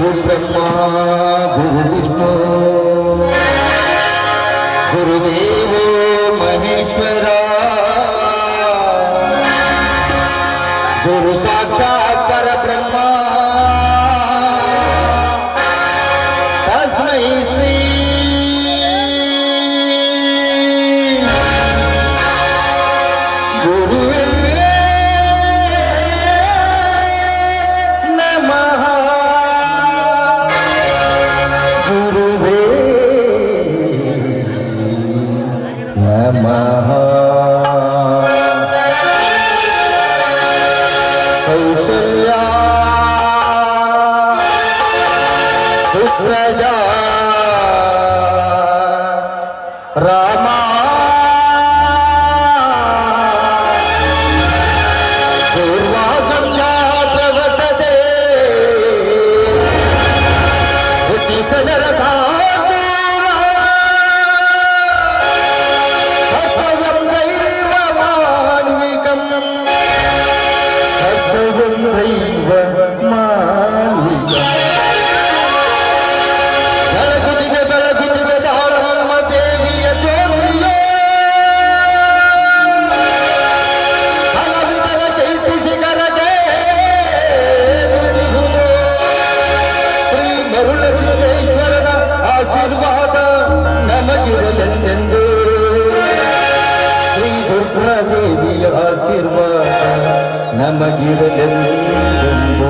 गुरु ब्रह्मा गुरु विष्णु गुरुदेवो महेश्वरा गुरु साक्षात् परब्रह्मा तस्मै श्री गुरुवे नमः गुरुवे नमः कौसल्या सुप्रजा रामा पूर्वा संध्या प्रवर्तते उत्तिष्ठ नरसार्दूला कर्तव्यं दैवमान्विकम् कर्तव्यं दैवमान्विकम् ಬೆಳಗುತ್ತಿಗೆ ದಾಳಮ್ಮ ದೇವಿಯ ಜೋಡಿಯೋ ಹಲವಿತರ ಚೈತಿ ಶಿಖರಕ್ಕೆ ಶ್ರೀ ಮರುಳ ಸಿದ್ದೇಶ್ವರನ ಆಶೀರ್ವಾದ ನಮಗಿರಲೆಂದೆಂದು ಶ್ರೀ ದುರ್ಗಾದೇವಿಯ ಆಶೀರ್ವಾದ ನಮಗಿರಲೆಂದೆಂದು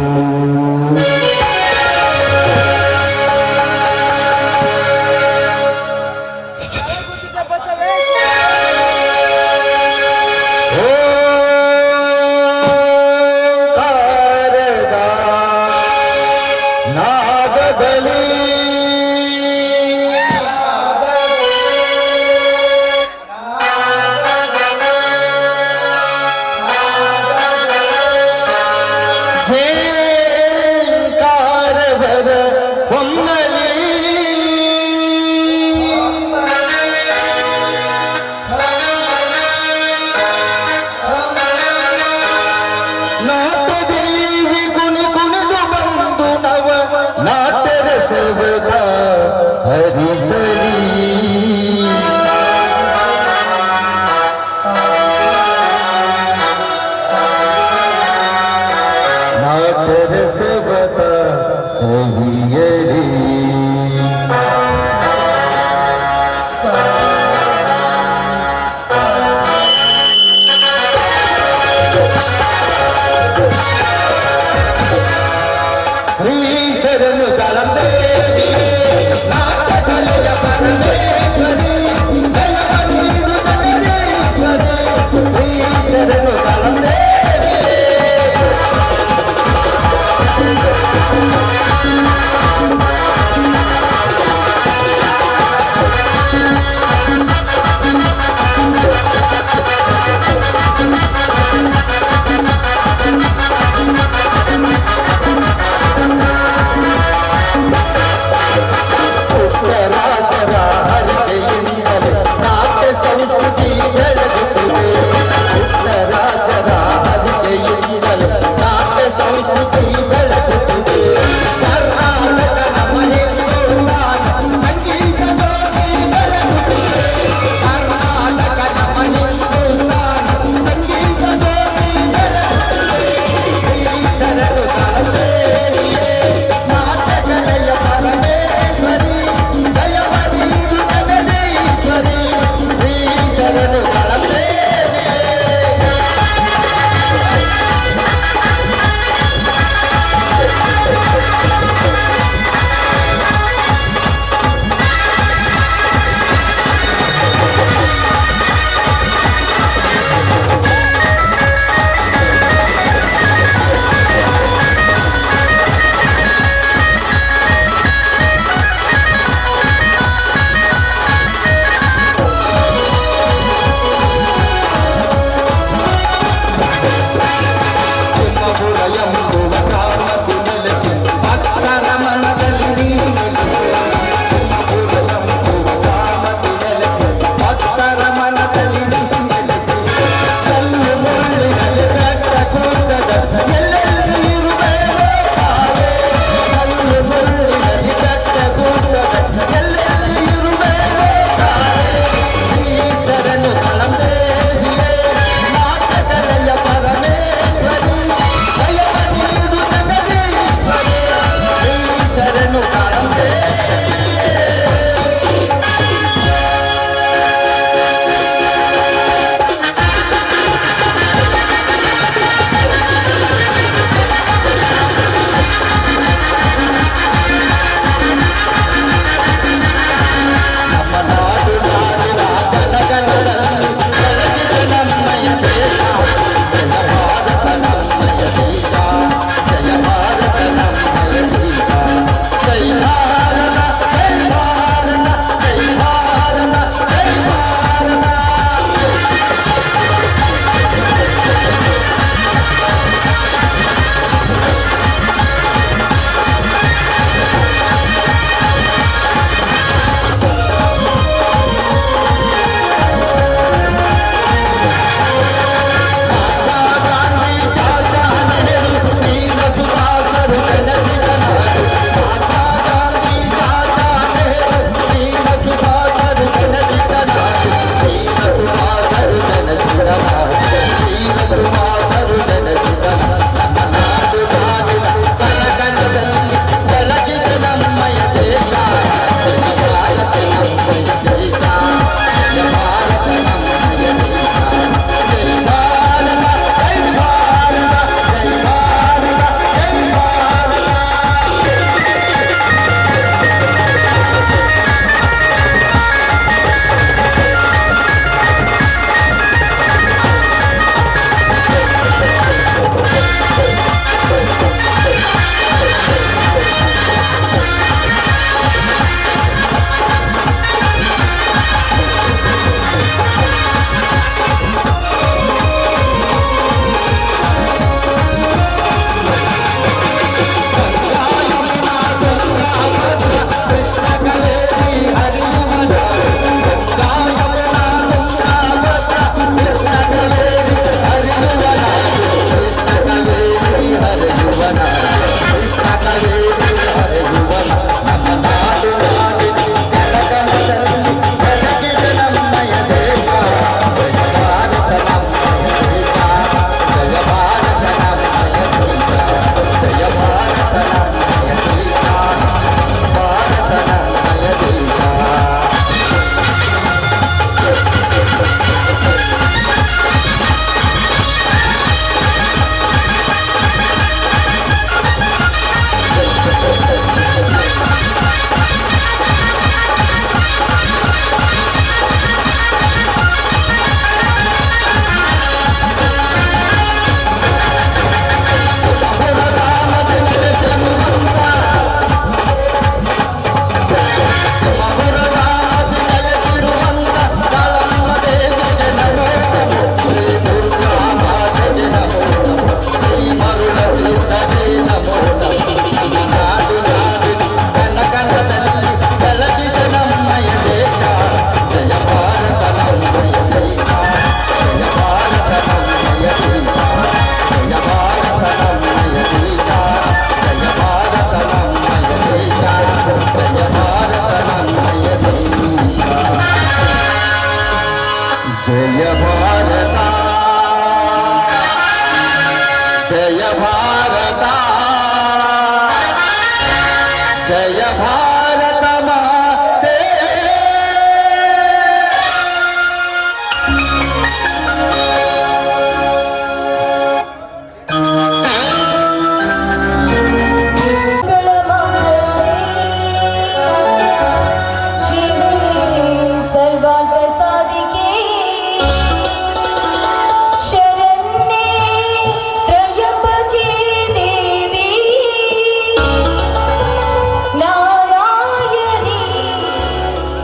ಶ್ರೀ ಶರಣು ದಾಳಂ ದೇವಿ ನಾಥ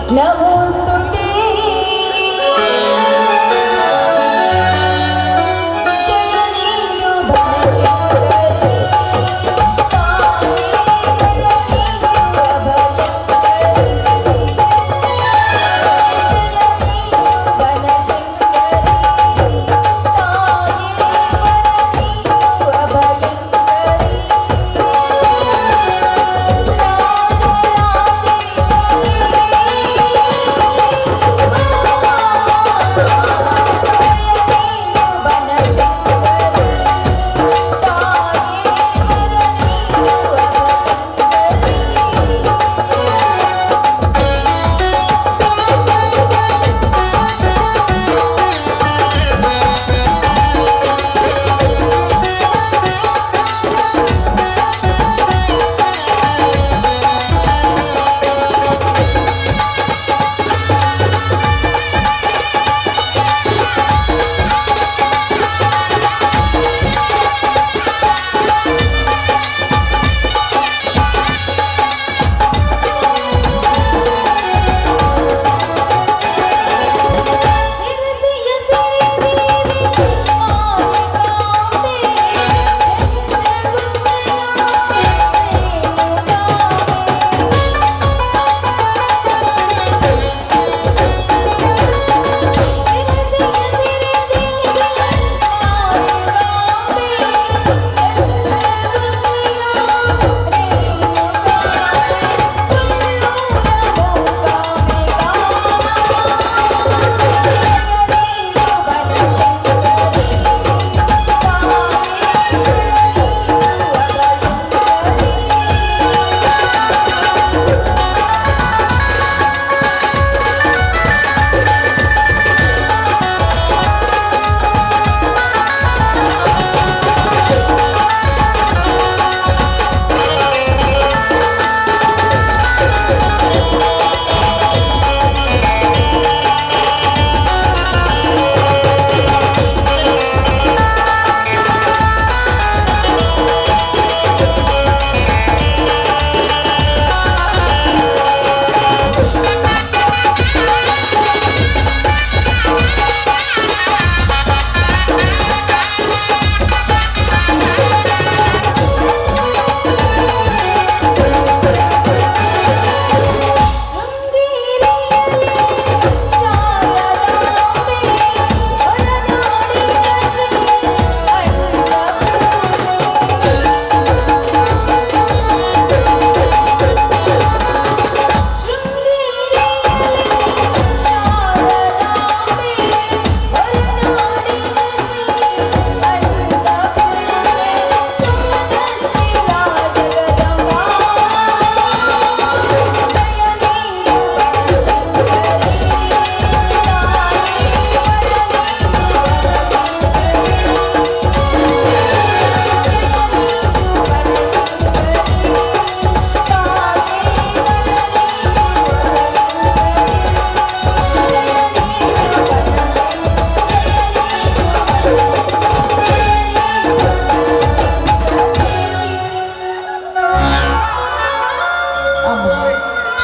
ನಮೋಸ್ತುತೆ ಜಯ ನೀನು ಬನಶಂಕರಿ ತಾಯಿ ಜಯ ನೀನು ಅಭಯಂಕರಿ ಜಯ ನೀನು ಬನಶಂಕರಿ ತಾಯಿ ವರ ನೀನು ಅಭಯಂಕರಿ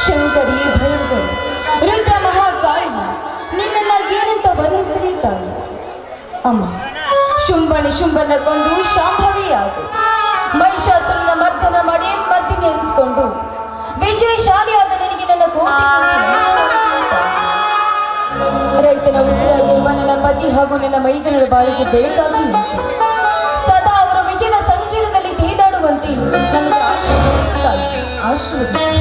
ಶಂಕರಿ ಭಯಂಕರಿ ರುದ್ರ ಮಹಾಕಾಳಿ ನಿನ್ನನ್ನ ಏನಂತ ವರ್ಣಿಸಲಿ ತಾಯಿ ಅಮ್ಮ ಶುಂಭನ ಕೊಂದು ಶಾಂಭವಿಯಾದು ಮಹಿಷಾಸುರನ ಮರ್ದನ ಮಾಡಿ ಮದ್ದಿನ ಎನಿಸಿಕೊಂಡು ವಿಜಯಶಾಲಿಯಾದ ನಿನಗೆ ನನ್ನ ಕೋಟಿ ರೈತನ ಉಸಿರಾಗಿರುವ ನನ್ನ ಪತಿ ಹಾಗೂ ನನ್ನ ಮೈದನರ ಬಾಳಿಗೆ ಬೇಕಾಗಿ ಸದಾ ಅವರ ವಿಜಯದ ಸಂಕೀರ್ಣದಲ್ಲಿ ತೇದಾಡುವಂತೆ ನನಗೆ ಆಶೀರ್ವದಿಸಿ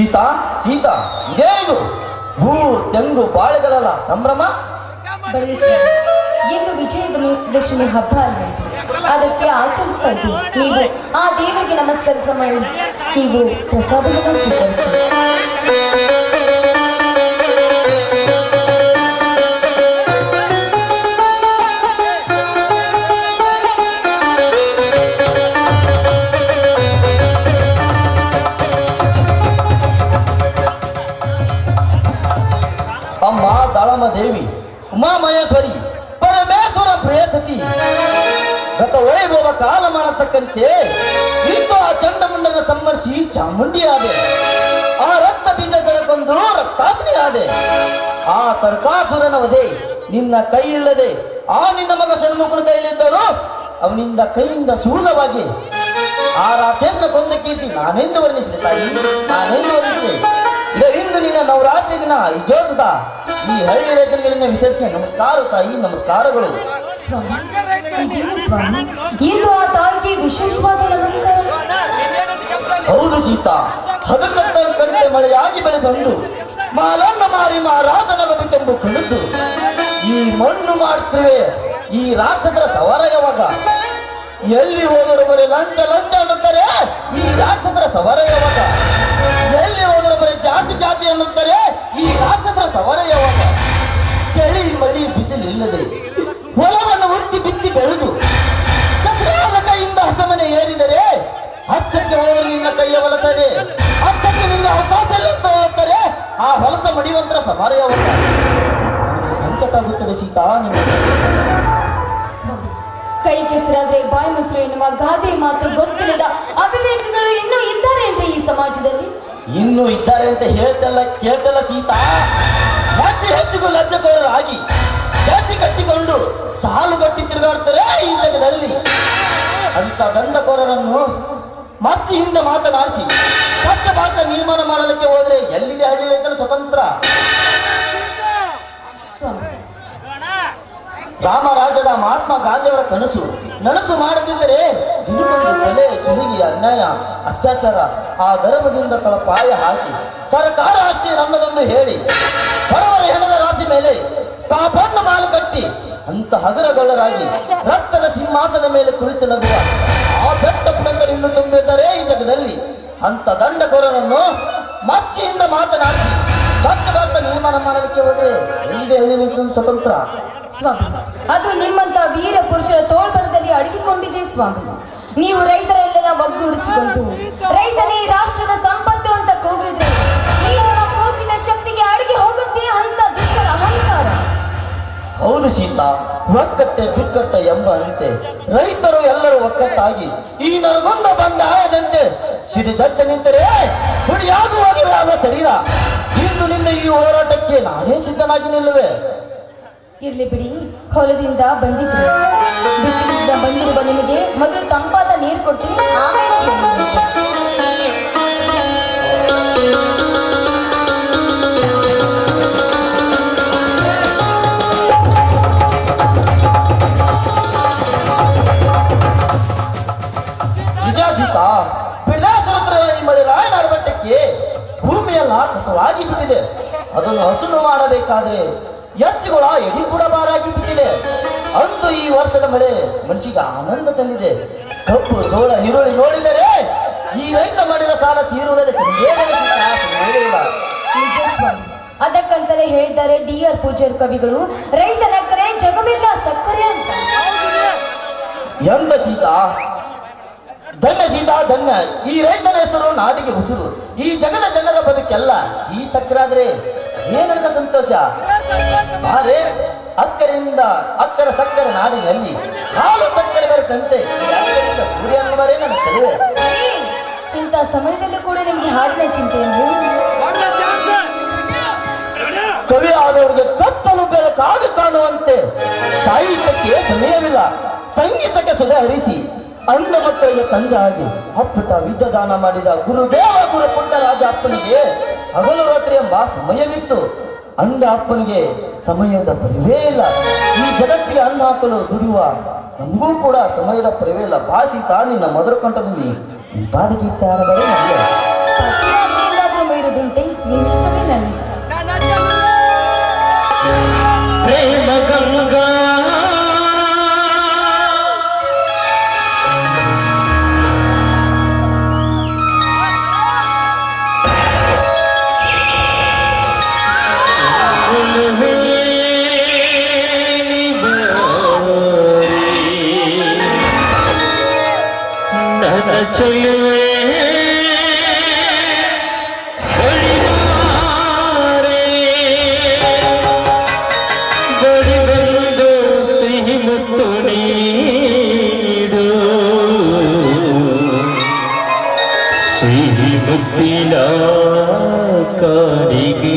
ಸೀತಾ ಸೀತಾ ಇದೇನಿದು ಹೂ ತೆಂಗು ಬಾಳೆಗಳಲ್ಲ ಸಂಭ್ರಮ. ಬನ್ನಿ ಸ್ವಾಮಿ, ಇಂದು ವಿಜಯದಶಮಿ ಹಬ್ಬ ಅಲ್ವೇ? ಅದಕ್ಕೆ ಆಚರಿಸ್ತಾ ಇದ್ದೀವಿ. ನೀವು ಆ ದೇವರಿಗೆ ನಮಸ್ಕರಿಸ ಮಾಡಿ ನೀವು ಪ್ರಸಾದವನ್ನು ಸ್ವೀಕರಿಸಿ. ಅಮ್ಮ ದಾಳಮ್ಮ ದೇವಿ, ಉಮಾ ಮಹೇಶ್ವರಿ, ಪರಮೇಶ್ವರ ಪ್ರೇಯಸತಿ, ಗತ ವೈಭವ ಕಾಲಮಾನ ತಕ್ಕಂತೆ ಇಂದು ಆ ಚಂಡಮುಂಡನ ಸಂಹರಿಸಿ ಚಾಮುಂಡಿ ಆದೆ. ಆ ರಕ್ತ ಬೀಜ ಸರಕೊಂದು ರಕ್ತಾಸನಿ ಆದೆ. ಆ ತರ್ಕಾಸುರನ ವಧೆ ನಿನ್ನ ಕೈ ಇಲ್ಲದೆ ಆ ನಿನ್ನ ಮಗ ಷಣ್ಮುಖನ ಕೈಯಲ್ಲಿದ್ದರು ಅವನಿಂದ ಕೈಯಿಂದ ಸೂಲವಾಗಿ ಆ ರಾಕ್ಷಸನ ಕೊಂದ ಕೀರ್ತಿ ನಾನೆಂದು ವರ್ಣಿಸಿದೆ ತಾಯಿ, ನಾನೆಂದು ವರ್ಣಿಸಿದೆ. ಇಂದು ನಿನ್ನ ನವರಾತ್ರಿ ದಿನ ಇಜೋಸದ ಈ ಹಳ್ಳಿ ರೈತರಿಗೆ ವಿಶೇಷಕ್ಕೆ ನಮಸ್ಕಾರ ತಾಯಿ, ನಮಸ್ಕಾರಗಳು. ಇದೇನು ಸ್ವಾಮಿ, ಇಂದು ಆ ತಾಯಿಗೆ ವಿಶೇಷವಾದ ನಮಸ್ಕಾರ? ಹೌದು ಸೀತಾ, ಹದಕಟ್ಟಂತೆ ಮಳೆಯಾಗಿ ಬೆಳೆ ಬಂದು ಮಾಲನ್ನ ಮಾರಿ ಮಹಾರಾಜನಾಗಬೇಕೆಂಬ ಕನಸು ಈ ಮಣ್ಣು ಮಾಡ್ತಿವೆ. ಈ ರಾಕ್ಷಸರ ಸವಾರ ಯಾವಾಗ? ಎಲ್ಲಿ ಹೋದರೂ ಬರೀ ಲಂಚ ಲಂಚ ಅನ್ನುತ್ತಾರೆ. ಈ ರಾಕ್ಷಸರ ಸವಾರ ಯಾವಾಗ? ಎಲ್ಲಿ ಹೋದರೂ ಬರೀ ಜಾತಿ ಜಾತಿ ಅನ್ನುತ್ತಾರೆ. ಈ ರಾಕ್ಷಸರ ಸವಾರ ಯಾವಾಗ? ಚಳಿ ಮಳಿ ಬಿಸಿಲಿಲ್ಲದೆ ಹೊಲವನ್ನು ಉತ್ತಿ ಬಿತ್ತಿ ಬೆಳೆದು ಕಸರಾದ ಕೈಯಿಂದ ಹಸಮನೆ ಏರಿದರೆ ಹಚ್ಚಕ್ಕೆ ಹೋಗಲು ನಿನ್ನ ಕೈಯ ಹೊಲಸದೆ, ಹಚ್ಚಕ್ಕೆ ನಿನ್ನ ಅವಕಾಶ ಇಲ್ಲ ಅಂತ ಹೋಗ್ತಾರೆ. ಆ ಹೊಲಸ ಮಡಿವಂತರ ಸವಾರ ಯಾವಾಗ? ನನಗೆ ಸಂಕಟ ಆಗುತ್ತದೆ ಸೀತಾ, ನಿನ್ನ ಕೈ ಕೆಸರಾದ್ರೆ ಬಾಯಿ ಮೊಸರು ಎನ್ನುವ ಗಾದೆ ಮಾತು ಗೊತ್ತಿಲ್ಲದ ಅವಿವೇಕಗಳು ಇನ್ನೂ ಇದ್ದಾರೇನ್ರಿ ಈ ಸಮಾಜದಲ್ಲಿ? ಇನ್ನೂ ಇದ್ದಾರೆ ಅಂತ ಕೇಳ್ತಲ್ಲ ಸೀತಾ. ಹೆಚ್ಚಿಗೂ ಲಜ್ಜಕೋರರಾಗಿ ಜಾತಿ ಕಟ್ಟಿಕೊಂಡು ಸಾಲುಗಟ್ಟಿ ತಿರುಗಾಡ್ತಾರೆ ಈ ಜಗದಲ್ಲಿ. ಅಂತ ದಂಡಕೋರರನ್ನು ಮಚ್ಚಿಯಿಂದ ಮಾತನಾಡಿಸಿ ಸ್ವಚ್ಛ ಭಾರತ ನಿರ್ಮಾಣ ಮಾಡಲಿಕ್ಕೆ ಹೋದ್ರೆ ಎಲ್ಲಿದೆ ಹಳ್ಳಿ ರೈತರ ಸ್ವತಂತ್ರ? ರಾಮರಾಜದ ಮಹಾತ್ಮ ಗಾಂಧಿಯವರ ಕನಸು ನನಸು ಮಾಡದಿದ್ದರೆ ದಿನಕ್ಕೊಂದು ಕೊಲೆ, ಸುಲಿಗೆ, ಅನ್ಯಾಯ, ಅತ್ಯಾಚಾರ ಆ ಧರ್ಮದಿಂದ ತಳಪಾಯ ಹಾಕಿ ಸರ್ಕಾರ ಆಸ್ತಿ ನನ್ನದೆಂದು ಹೇಳಿ ಬಡವರ ಹೆಣದ ರಾಶಿ ಮೇಲೆ ಕಾಪನ್ನು ಮಾಲು ಕಟ್ಟಿ ಅಂತ ಹಗರಗೊಳ್ಳರಾಗಿ ರಕ್ತದ ಸಿಂಹಾಸದ ಮೇಲೆ ಕುಳಿತು ನಗುವ ಆ ಬೆಟ್ಟ ಪುಣಂದರು ಇನ್ನು ತುಂಬಿದ್ದಾರೆ ಈ ಜಗದಲ್ಲಿ. ಅಂತ ದಂಡಕೋರರನ್ನು ಮಚ್ಚಿಯಿಂದ ಮಾತನಾಡಿ ಸ್ವಚ್ಛ ಭಾರತ ನಿರ್ಮಾಣ ಮಾಡಲಿಕ್ಕೆ ಹೋದ್ರೆ ಎಲ್ಲಿದೆ ಹೇಳಿದ ಸ್ವತಂತ್ರ? ಸ್ವಾಮಿ, ಅದು ನಿಮ್ಮಂತ ವೀರ ಪುರುಷರ ತೋಳ್ಬಲದಲ್ಲಿ ಅಡಗಿಕೊಂಡಿದೆ ಸ್ವಾಮಿ. ನೀವು ರೈತರೆಲ್ಲ ಒಗ್ಗೂಡಿಸಿಕೊಂಡು ರೈತನೇ ರಾಷ್ಟ್ರದ ಸಂಪತ್ತು ಅಂತ ಕೂಗಿದ್ರೆ ಈ ನಿಮ್ಮ ಕೂಗಿನ ಶಕ್ತಿಗೆ ಅಡಗಿ ಹೋಗುತ್ತೆ ಅಂತ ದುಷ್ಟರ ಅಹಂಕಾರ. ಹೌದು ಸೀತಾ, ಒಕ್ಕಟ್ಟೆ ಬಿಕ್ಕಟ್ಟ ಎಂಬ ಅಂತೆ ರೈತರು ಎಲ್ಲರೂ ಒಕ್ಕಟ್ಟಾಗಿ ಈ ನರಗೊಂದ ಬಂದ ಆಯದಂತೆ ಸಿಡಿದತ್ತ ನಿಂತರೆ ಹುಡಿಯಾಗುವಾಗಿವೆ ಆಗ ಶರೀರ. ಇಂದು ನಿನ್ನ ಈ ಹೋರಾಟಕ್ಕೆ ನಾನೇ ಸಿದ್ಧನಾಗಿ ನಿಲ್ಲುವೆ. ಇರ್ಲಿ ಬಿಡಿ, ಹೊಲದಿಂದ ಬಂದಿದ್ರು ಬಿಸಿಲಿಂದ ಬಂದಿರುವ ನಿಮಗೆ ಮೊದಲು ತಂಪಾದ ನೀರು ಕೊಡ್ತೀನಿ, ಆಮೇಲೆ ನಿಜ ಸೀತಾ, ಬಿಡದಾಸುರ ಈ ಮಳೆ ರಾಯನಾರ ಬೆಟ್ಟಕ್ಕೆ ಭೂಮಿಯೆಲ್ಲ ಕಸವಾಗಿ ಬಿಟ್ಟಿದೆ. ಅದನ್ನು ಹಸುನು ಮಾಡಬೇಕಾದ್ರೆ ಎತ್ತಿಗಳ ಎಡಿ ಕೂಡ ಬಾರಾಗಿ ಬಿಟ್ಟಿದೆ. ಅಂತೂ ಈ ವರ್ಷದ ಮಳೆ ಮನುಷ್ಯಗೆ ಆನಂದ ತಂದಿದೆ. ಕಬ್ಬು ಜೋಳ ಈರುಳ್ಳಿ ನೋಡಿದರೆ ಈ ರೈತ ಮಾಡಿದ ಸಾಲ ತೀರುವುದರಲ್ಲಿ ಇಲ್ಲ. ನಿಜ ಸ್ವಾಮಿ, ಅದಕ್ಕಂತಲೇ ಹೇಳಿದ್ದಾರೆ ಡಿ.ಆರ್. ಪೂಜಾರ್ ಕವಿಗಳು, ರೈತನ ಕರೆ ಜಗವೆಲ್ಲ ಸಕ್ಕರೆ ಅಂತ. ಎಂದ ಸೀತಾ, ಧನ್ಯ ಸೀತಾ ಧನ್ಯ. ಈ ರೈತನ ಹೆಸರು ನಾಡಿಗೆ ಉಸಿರು. ಈ ಜಗದ ಜನರ ಬದುಕೆಲ್ಲ ಈ ಸಕ್ಕರೆ ಆದ್ರೆ ಏನಂತ ಸಂತೋಷ. ಆದರೆ ಅಕ್ಕರ ಸಕ್ಕರೆ ನಾಡಿನಲ್ಲಿ ಹಾಲು ಸಕ್ಕರೆ ಬೆರೆತಂತೆ ಗುರಿ ಅನ್ನುವರೇ ನನ್ನ ಚೆಲುವೆ. ಇಂಥ ಸಮಯದಲ್ಲೂ ಕೂಡ ನಿಮ್ಗೆ ಹಾಡಿನ ಚಿಂತೆ ಕವಿ ಆದವರಿಗೆ ಕತ್ತಲು ಬೆಳಕಾಗಿ ಕಾಣುವಂತೆ ಸಾಹಿತ್ಯಕ್ಕೆ ಸಮಯವಿಲ್ಲ. ಸಂಗೀತಕ್ಕೆ ಸುಧೆ ಹರಿಸಿ ಅಂಧ ಮಕ್ಕಳಿಗೆ ತಂದೆ ಆಗಿ ಅಪ್ಪಟ ವಿದ್ಯಾದಾನ ಮಾಡಿದ ಗುರುದೇವ ಗುರು ಪುಟ್ಟರಾಜ ಅಪ್ಪನಿಗೆ ಹಗಲು ರಾತ್ರಿ ಎಂಬ ಸಮಯವಿತ್ತು. ಅಂಧ ಅಪ್ಪನಿಗೆ ಸಮಯದ ಪರಿವೇ ಇಲ್ಲ. ಈ ಜಗತ್ತಿಗೆ ಅನ್ನ ಹಾಕಲು ದುಡಿಯುವ ನಮಗೂ ಕೂಡ ಸಮಯದ ಪರಿವೇ ಇಲ್ಲ. ಭಾಷಿತ ನಿನ್ನ ಮಧುರ ಕಂಠದಲ್ಲಿ ಇಂಪಾದ ಗೀತೆ ಆಡಬಾರೇ. ಮಾಡುವುದುಂಟೆ? ನಿಮ್ಮಿಷ್ಟವೇ ನನ್ನ ಇಷ್ಟ. ಪ್ರೇಮ ಗಂಗಾ ನನ್ನ ಚೆಲುವೆ ಬಡಿ ಬಂದು ಸಿಹಿ ಮುತ್ತು ನೀಡು ಸಿಹಿ ಮುತ್ತಿನ ಕಾಡಿಗೆ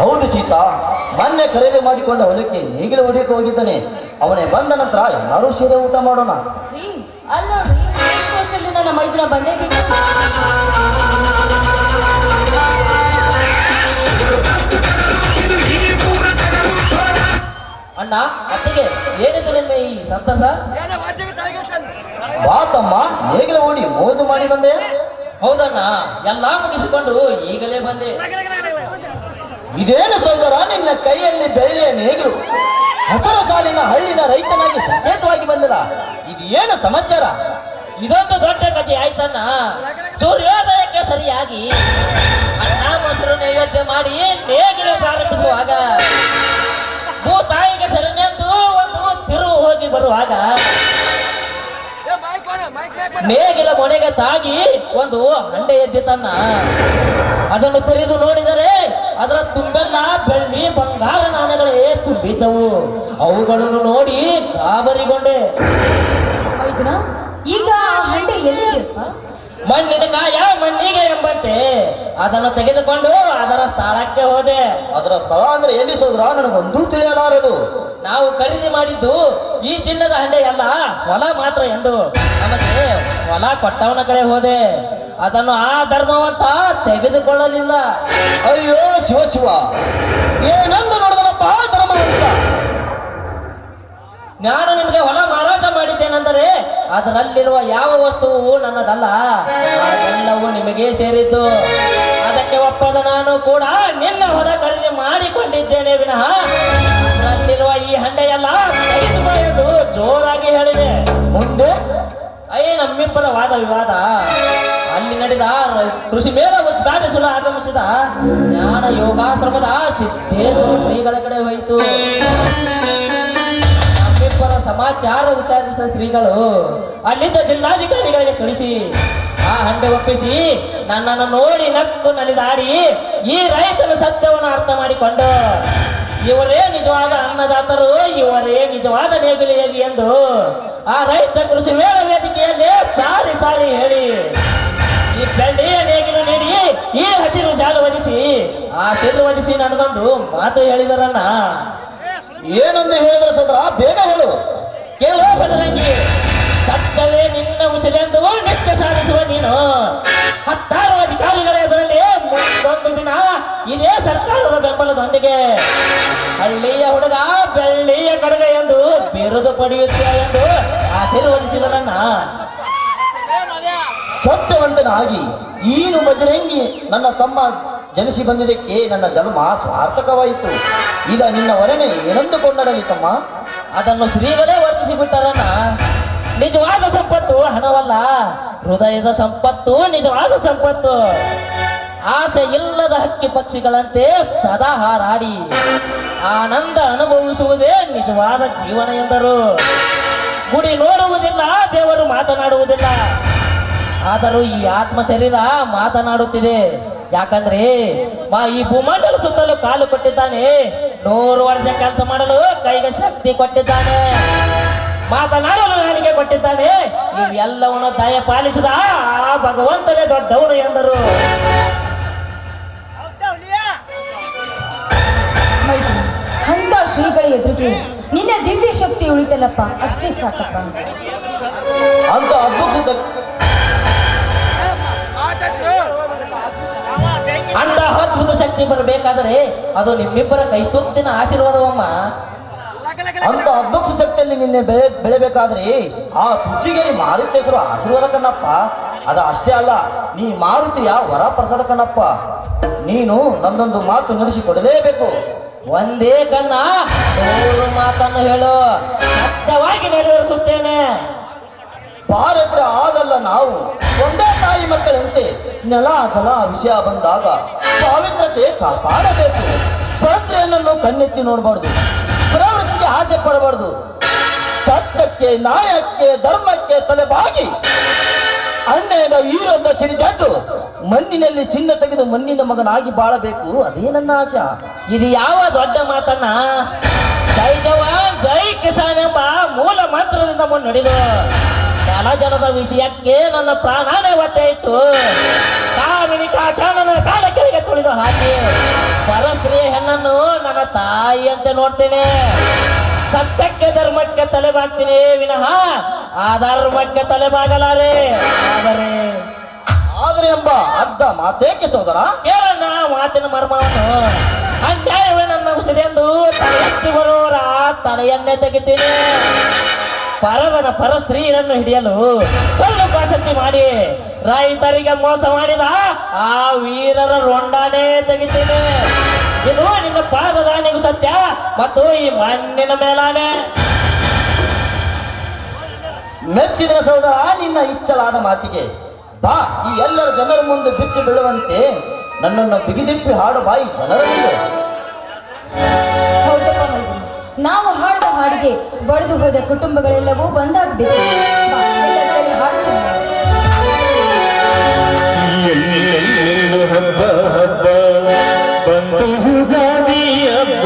ಹೌದು ಸೀತಾ, ಮೊನ್ನೆ ಖರೀದಿ ಮಾಡಿಕೊಂಡ ಹೊಲಕ್ಕೆ ನೇಗಿಲು ಹೊಡಿಯಕ್ಕೆ ಹೋಗಿದ್ದಾನೆ. ಅವನೇ ಬಂದ ನಂತರ ಎಲ್ಲರೂ ಸೇರಿ ಊಟ ಮಾಡೋಣ. ರೀ ಅಲ್ಲೋಡ್ರಿ, ಅಷ್ಟರಲ್ಲಿ ನನ್ನ ಮೈದುನ ಬಂದೇ ಬಿಟ್ಟು. ಅಣ್ಣ ಅತ್ತಿಗೆ ಏನಿದು ನಿಮ್ಮ ಈ ಸಂತಸ? ಬಾತಮ್ಮ, ನೇಗಿಲು ಓಡಿ ಮೋದು ಮಾಡಿ ಬಂದೆ. ಹೌದಣ್ಣ, ಎಲ್ಲಾ ಮುಗಿಸಿಕೊಂಡು ಈಗಲೇ ಬಂದೆ. ಇದೇನು ಸೋದರ, ನಿನ್ನ ಕೈಯಲ್ಲಿ ಬೆಳ್ಳಿಯ ನೇಗಿಲು ಹಸಿರು ಸಾಲಿನ ಹಳ್ಳಿನ ರೈತನಾಗಿ ಸಂಕೇತವಾಗಿ ಬಂದಿಲ್ಲ. ಇದು ಏನು ಸಮಾಚಾರ? ಇದೊಂದು ದೊಡ್ಡ ಕಥೆ ಆಯ್ತಣ್ಣ. ಸೂರ್ಯೋದಯಕ್ಕೆ ಸರಿಯಾಗಿ ಅಣ್ಣ ಮೊಸರು ನೈವೇದ್ಯ ಮಾಡಿ ನೇಗಿಲು ಪ್ರಾರಂಭಿಸುವಾಗ ಭೂತಾಯಿಗೆ ಸರಿನೆಂದು ಒಂದು ತಿರುವು ಹೋಗಿ ಬರುವಾಗ ನೇಗಿಲ ಮೊನೆಗೆ ತಾಗಿ ಒಂದು ಹಂಡೆ ಎದ್ದಿತಣ್ಣ. ಅದನ್ನು ತೆರೆದು ನೋಡಿದರೆ ಅದರ ತುಂಬೆಲ್ಲ ಬೆಳ್ಳಿ ಬಂಗಾರ ನಾಣ್ಯಗಳೇ ತುಂಬಿದ್ದವು. ಅವುಗಳನ್ನು ನೋಡಿ ಗಾಬರಿಗೊಂಡೆ. ಮೈದುನ, ಈಗ ಆ ಹಂಡೆ ಎಲ್ಲಿದೆಯಪ್ಪ? ಮಣ್ಣಿನ ಕಾಯ ಮಣ್ಣಿಗೆ ಎಂಬಂತೆ ಅದನ್ನು ತೆಗೆದುಕೊಂಡು ಅದರ ಸ್ಥಳಕ್ಕೆ ಹೋದೆ. ಅದರ ಸ್ಥಳ ಅಂದ್ರೆ ಎಲ್ಲಿ ಸೋದರ? ನನಗೊಂದೂ ತಿಳಿಯಲಾರದು. ನಾವು ಖರೀದಿ ಮಾಡಿದ್ದು ಈ ಚಿನ್ನದ ಹಂಡೆ ಅಲ್ಲ, ಹೊಲ ಮಾತ್ರ ಎಂದು ನಮಗೆ ಹೊಲ ಕೊಟ್ಟವನ ಕಡೆ ಹೋದೆ. ಅದನ್ನು ಆ ಧರ್ಮವಂತ ತೆಗೆದುಕೊಳ್ಳಲಿಲ್ಲ. ಅಯ್ಯೋ ಶಿವ ಶಿವ, ಏನಂದು ನೋಡಿದನಪ್ಪ ಧರ್ಮವಂತ? ನಾನು ನಿಮಗೆ ಹೊಲ ಮಾರಾಟ ಮಾಡಿದ್ದೇನೆಂದರೆ ಅದರಲ್ಲಿರುವ ಯಾವ ವಸ್ತುವು ನನ್ನದಲ್ಲ, ಅದೆಲ್ಲವೂ ನಿಮಗೆ ಸೇರಿದ್ದು. ಅದಕ್ಕೆ ಒಪ್ಪದ ನಾನು ಕೂಡ ನಿನ್ನ ಹೊಲ ಖರೀದಿ ಮಾಡಿಕೊಂಡಿದ್ದೇನೆ ವಿನಃ ಅದರಲ್ಲಿರುವ ಈ ಹಂಡೆಯಲ್ಲ ತೆಗೆದುಕೋ ಎಂದು ಜೋರಾಗಿ ಹೇಳಿದೆ. ಮುಂದೆ ನಮ್ಮಿಬ್ಬರ ವಾದ ವಿವಾದ ಅಲ್ಲಿ ನಡೆದ ಕೃಷಿ ಮೇಳ ಉದ್ಘಾಟಿಸಲು ಆಗಮಿಸಿದ ಜ್ಞಾನ ಯೋಗಾಶ್ರಮದ ಸಿದ್ದೇಶ್ವರ ಶ್ರೀಗಳ ಕಡೆ ಹೋಯಿತು. ನಮ್ಮಿಬ್ಬರ ಸಮಾಚಾರ ವಿಚಾರಿಸಿದ ಶ್ರೀಗಳು ಅಲ್ಲಿದ್ದ ಜಿಲ್ಲಾಧಿಕಾರಿಗಳಿಗೆ ತಿಳಿಸಿ ಆ ಹಂಡೆ ಒಪ್ಪಿಸಿ ನನ್ನನ್ನು ನೋಡಿ ನಕ್ಕು ನಲಿದಾಡಿ ಈ ರೈತನ ಸತ್ಯವನ್ನು ಅರ್ಥ ಮಾಡಿಕೊಂಡು ಇವರೇ ನಿಜವಾದ ಅನ್ನದಾತರು, ಇವರೇ ನಿಜವಾದ ನೇಗಿಲಿಯಾಗಿ ಎಂದು ಆ ರೈತ ಕೃಷಿ ಮೇಳ ವೇದಿಕೆಯಲ್ಲಿ ಸಾರಿ ಸಾರಿ ಹೇಳಿ ಈ ಬೆಳ್ಳಿಯ ನೇಗಿಲು ನೀಡಿ ಈ ಹಸಿರು ಶಾಲು ಒದಿಸಿ ಆಶೀರ್ವದಿಸಿ ನನಗೊಂದು ಮಾತು ಹೇಳಿದರನ್ನ. ಏನೊಂದು ಹೇಳಿದ್ರೆ ಸೋದರ, ಬೇಗ ಹೇಳು. ಕೇಳೋ ಬದರಂಗಿ, ಸತ್ಯವೇ ನಿನ್ನ ಉಸಿರೆಂದು ನಿತ್ಯ ಸಾಧಿಸುವ ನೀನು ಹತ್ತಾರು ಅಧಿಕಾರಿಗಳ ಎದುರಲ್ಲಿ ಮುಂದೊಂದು ದಿನ ಇದೇ ಸರ್ಕಾರದ ಬೆಂಬಲದೊಂದಿಗೆ ಹಳ್ಳಿಯ ಹುಡುಗ ಬೆಳ್ಳಿಯ ಕಡಗ ಎಂದು ಬಿರುದು ಪಡೆಯುತ್ತೀಯ ಎಂದು ಆಶೀರ್ವದಿಸಿದರನ್ನ. ಸತ್ಯವಂತನಾಗಿ ಈನು ಬಜರಂಗಿ ನನ್ನ ತಮ್ಮ ಜನಿಸಿ ಬಂದಿದ್ದಕ್ಕೆ ನನ್ನ ಜನ್ಮ ಸಾರ್ಥಕವಾಯಿತು. ಈಗ ನಿನ್ನ ವರಣೆ ಏನಂದುಕೊಂಡರಲ್ಲಿ ತಮ್ಮ? ಅದನ್ನು ಶ್ರೀಗಳೇ ವರ್ತಿಸಿಬಿಟ್ಟರನ್ನ. ನಿಜವಾದ ಸಂಪತ್ತು ಹಣವಲ್ಲ, ಹೃದಯದ ಸಂಪತ್ತು ನಿಜವಾದ ಸಂಪತ್ತು. ಆಸೆ ಇಲ್ಲದ ಹಕ್ಕಿ ಪಕ್ಷಿಗಳಂತೆ ಸದಾ ಹಾರಾಡಿ ಆನಂದ ಅನುಭವಿಸುವುದೇ ನಿಜವಾದ ಜೀವನ ಎಂದರು. ಗುಡಿ ನೋಡುವುದಿಲ್ಲ, ದೇವರು ಮಾತನಾಡುವುದಿಲ್ಲ. ಆದರೂ ಈ ಆತ್ಮ ಶರೀರ ಮಾತನಾಡುತ್ತಿದೆ. ಯಾಕಂದ್ರೆ ಈ ಭೂಮಂಡಲ ಸುತ್ತಲೂ ಕಾಲು ಕೊಟ್ಟಿದ್ದಾನೆ, 100 ವರ್ಷ ಕೆಲಸ ಮಾಡಲು ಕೈಗೆ ಶಕ್ತಿ ಕೊಟ್ಟಿದ್ದಾನೆ, ಮಾತನಾಡಲು ನಾಲಿಗೆ ಕೊಟ್ಟಿದ್ದಾನೆ. ಇವೆಲ್ಲವನ್ನು ದಯ ಪಾಲಿಸಿದ ಆ ಭಗವಂತನೇ ದೊಡ್ಡವನು ಎಂದರು. ಮೈದುನ, ಅಂತ ಶ್ರೀಗಳ ಎದುರಿಗೆ ನಿನ್ನ ದಿವ್ಯ ಶಕ್ತಿ ಉಳಿತಲ್ಲಪ್ಪ, ಅಷ್ಟೇ ಸಾಕಪ್ಪ. ಅಂತ ಅದ್ಭುತ ಅಂತ ಅದ್ಭುತ ಶಕ್ತಿ ಬರಬೇಕಾದರೆ ಅದು ನಿಮ್ಮಿಬ್ಬರ ಕೈತುತ್ತಿನ ಆಶೀರ್ವಾದವಮ್ಮ. ಅಂತ ಅದ್ಭುತ ಶಕ್ತಿಯಲ್ಲಿ ನಿನ್ನೆ ಬೆಳೆಬೇಕಾದ್ರೆ ಆ ತುಚಿಗೇರಿ ಮಾರುತೇಶ್ವರ ಆಶೀರ್ವಾದ ಕಣ್ಣಪ್ಪ. ಅದ ಅಷ್ಟೇ ಅಲ್ಲ, ನೀ ಮಾರುತಿಯ ವರ ಪ್ರಸಾದ ಕಣ್ಣಪ್ಪ. ನೀನು ನನ್ನೊಂದು ಮಾತು ನಡೆಸಿಕೊಡಲೇಬೇಕು. ಒಂದೇ ಕಣ್ಣ 100 ಮಾತನ್ನು ಹೇಳು, ಸತ್ಯವಾಗಿ ನೆರವೇರಿಸುತ್ತೇನೆ. ಭಾರತರ ಆಗಲ್ಲ ನಾವು ಒಂದೇ ತಾಯಿ ಮಕ್ಕಳಂತೆ ನೆಲ ಜಲ ವಿಷಯ ಬಂದಾಗ ಪಾವಿತ್ರತೆ ಕಾಪಾಡಬೇಕು. ಪರಸ್ತ್ರೀಯನ್ನು ಕಣ್ಣೆತ್ತಿ ನೋಡಬಾರ್ದು, ಪ್ರವೃತ್ತಿಗೆ ಆಸೆ ಪಡಬಾರ್ದು. ಸತ್ಯಕ್ಕೆ, ನ್ಯಾಯಕ್ಕೆ, ಧರ್ಮಕ್ಕೆ ತಲೆಬಾಗಿ ಅನ್ಯಾಯದ ಈರೊಂದ ಸಿಡಿದಟ್ಟು ಮಣ್ಣಿನಲ್ಲಿ ಚಿನ್ನ ತೆಗೆದು ಮಣ್ಣಿನ ಮಗನಾಗಿ ಬಾಳಬೇಕು. ಅದೇ ನನ್ನ ಆಸೆ. ಇದು ಯಾವ ದೊಡ್ಡ ಮಾತನ್ನ? ಜೈ ಜವಾನ್ ಜೈ ಕಿಸಾನ್ ಎಂಬ ಮೂಲ ಮಂತ್ರದಿಂದ ಮುನ್ನಡೆದು ಜನಜನದ ವಿಷಯಕ್ಕೆ ನನ್ನ ಪ್ರಾಣನೇ ಒತ್ತೆ ಇಟ್ಟು ಕಾಮಿನಿ ಕಾಚಾನನ ಕಾಲ ಕೆಳಗೆ ತುಳಿದು ಹಾಕಿ ಪರಸ್ತ್ರೀಯ ಹೆಣ್ಣ ನಾನು ನನ್ನ ತಾಯಿ ಅಂತ ನೋಡ್ತೇನೆ. ಸತ್ಯಕ್ಕೆ ಧರ್ಮಕ್ಕೆ ತಲೆಬಾಗ್ತೀನಿ ವಿನಃ ಅಧರ್ಮಕ್ಕೆ ತಲೆಬಾಗಲಾರೆ. ಆದರೆ ಎಂಬ ಅರ್ಧ ಮಾತೇಕೆ ಸೋದರ? ಕೇಳಣ್ಣ ಮಾತಿನ ಮರ್ಮವನ್ನು. ಅನ್ಯಾಯವೇ ನನ್ನ ಉಸಿರೆಂದು ತಲೆ ಎತ್ತಿ ಬರುವವರ ತಲೆಯನ್ನೇ ತೆಗಿತೀನಿ. ಪರವನ ಪರ ಸ್ತ್ರೀಯರನ್ನು ಹಿಡಿಯಲು ಕಲ್ಲು ಕಾಸತಿ ಮಾಡಿ ರೈತರಿಗೆ ಮೋಸ ಮಾಡಿದ ಆ ವೀರರ ರೊಂಡಾನೇ ತೆಗಿತೀನಿ. ಇದು ನಿನ್ನ ಪಾದದಾನಿಗೂ ಸತ್ಯ ಮತ್ತು ಈ ಮಣ್ಣಿನ ಮೇಲಾನೆ. ಮೆಚ್ಚಿದ ಸೋದರ ನಿನ್ನ ಇಚ್ಚಲಾದ ಮಾತಿಗೆ. ಬಾ, ಈ ಎಲ್ಲರ ಜನರ ಮುಂದೆ ಬಿಚ್ಚಿ ಬೀಳುವಂತೆ ನನ್ನನ್ನು ಬಿಗಿದಿಪ್ಪಿ ಹಾಡು ಬಾಯಿ ಜನರ ಮುಂದೆ. ಹೌದಪ್ಪ ಹೌದು. ನಾವು ಹಾಡಿದ ಹಾಡಿಗೆ ಬಡಿದು ಹೋದ ಕುಟುಂಬಗಳೆಲ್ಲವೂ ಒಂದಾಗಬೇಕು. ಎಲ್ಲರಲ್ಲಿ ಹಾಡ್ತೀನಿ. ಎಲ್ಲೆಲ್ಲೆಲ್ಲೂ ಹಬ್ಬ ಹಬ್ಬ ಬಂದು ಯುಗಾದಿ ಹಬ್ಬ,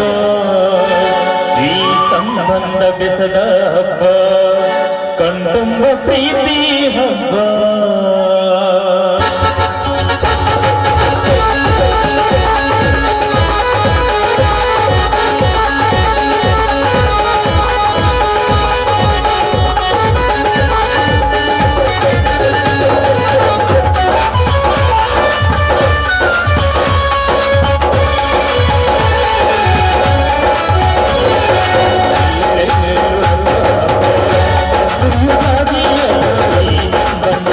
ಈ ಸಂಬಂಧ ಬೆಸದ ಹಬ್ಬ, ಕಣ್ತುಂಬ ಪ್ರೀತಿ ಹಬ್ಬ. ಯುಗಾದಿ ಹಬ್ಬ, ಈ ಸಂಬಂಧ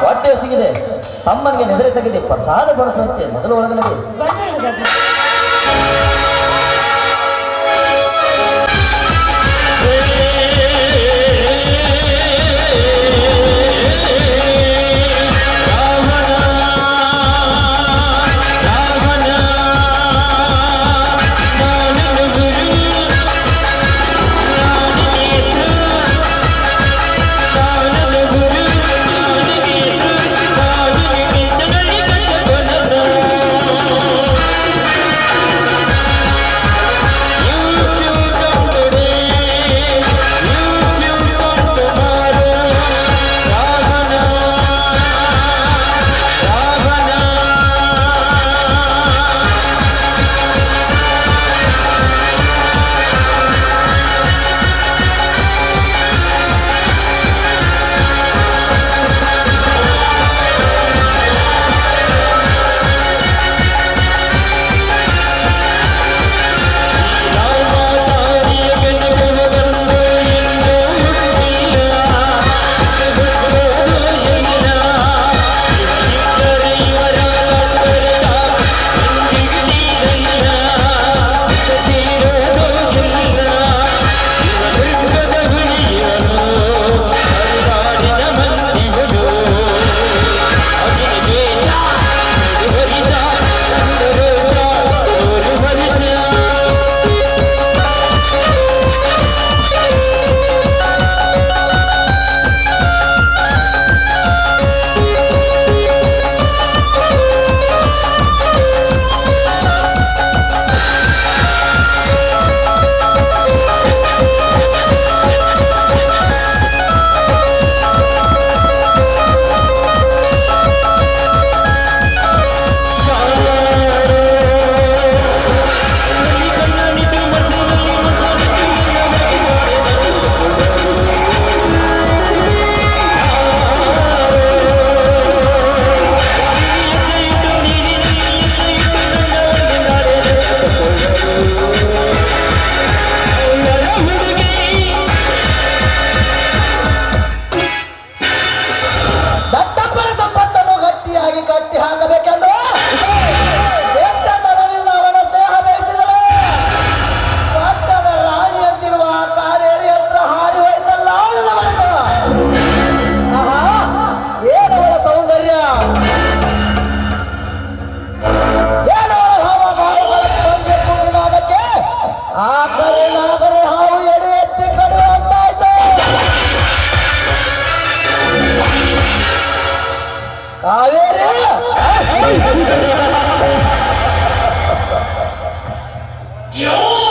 ಹೊಟ್ಟೆ ಸಿಗಿದೆ. ತಮ್ಮನಿಗೆ ನೆದರೆ ತೆಗೆದು ಪ್ರಸಾದ ಬಳಸುವಂತೆ ಮೊದಲು ಒಳಗಡೆ ಬನ್ನಿ ಯುವರಾಜ.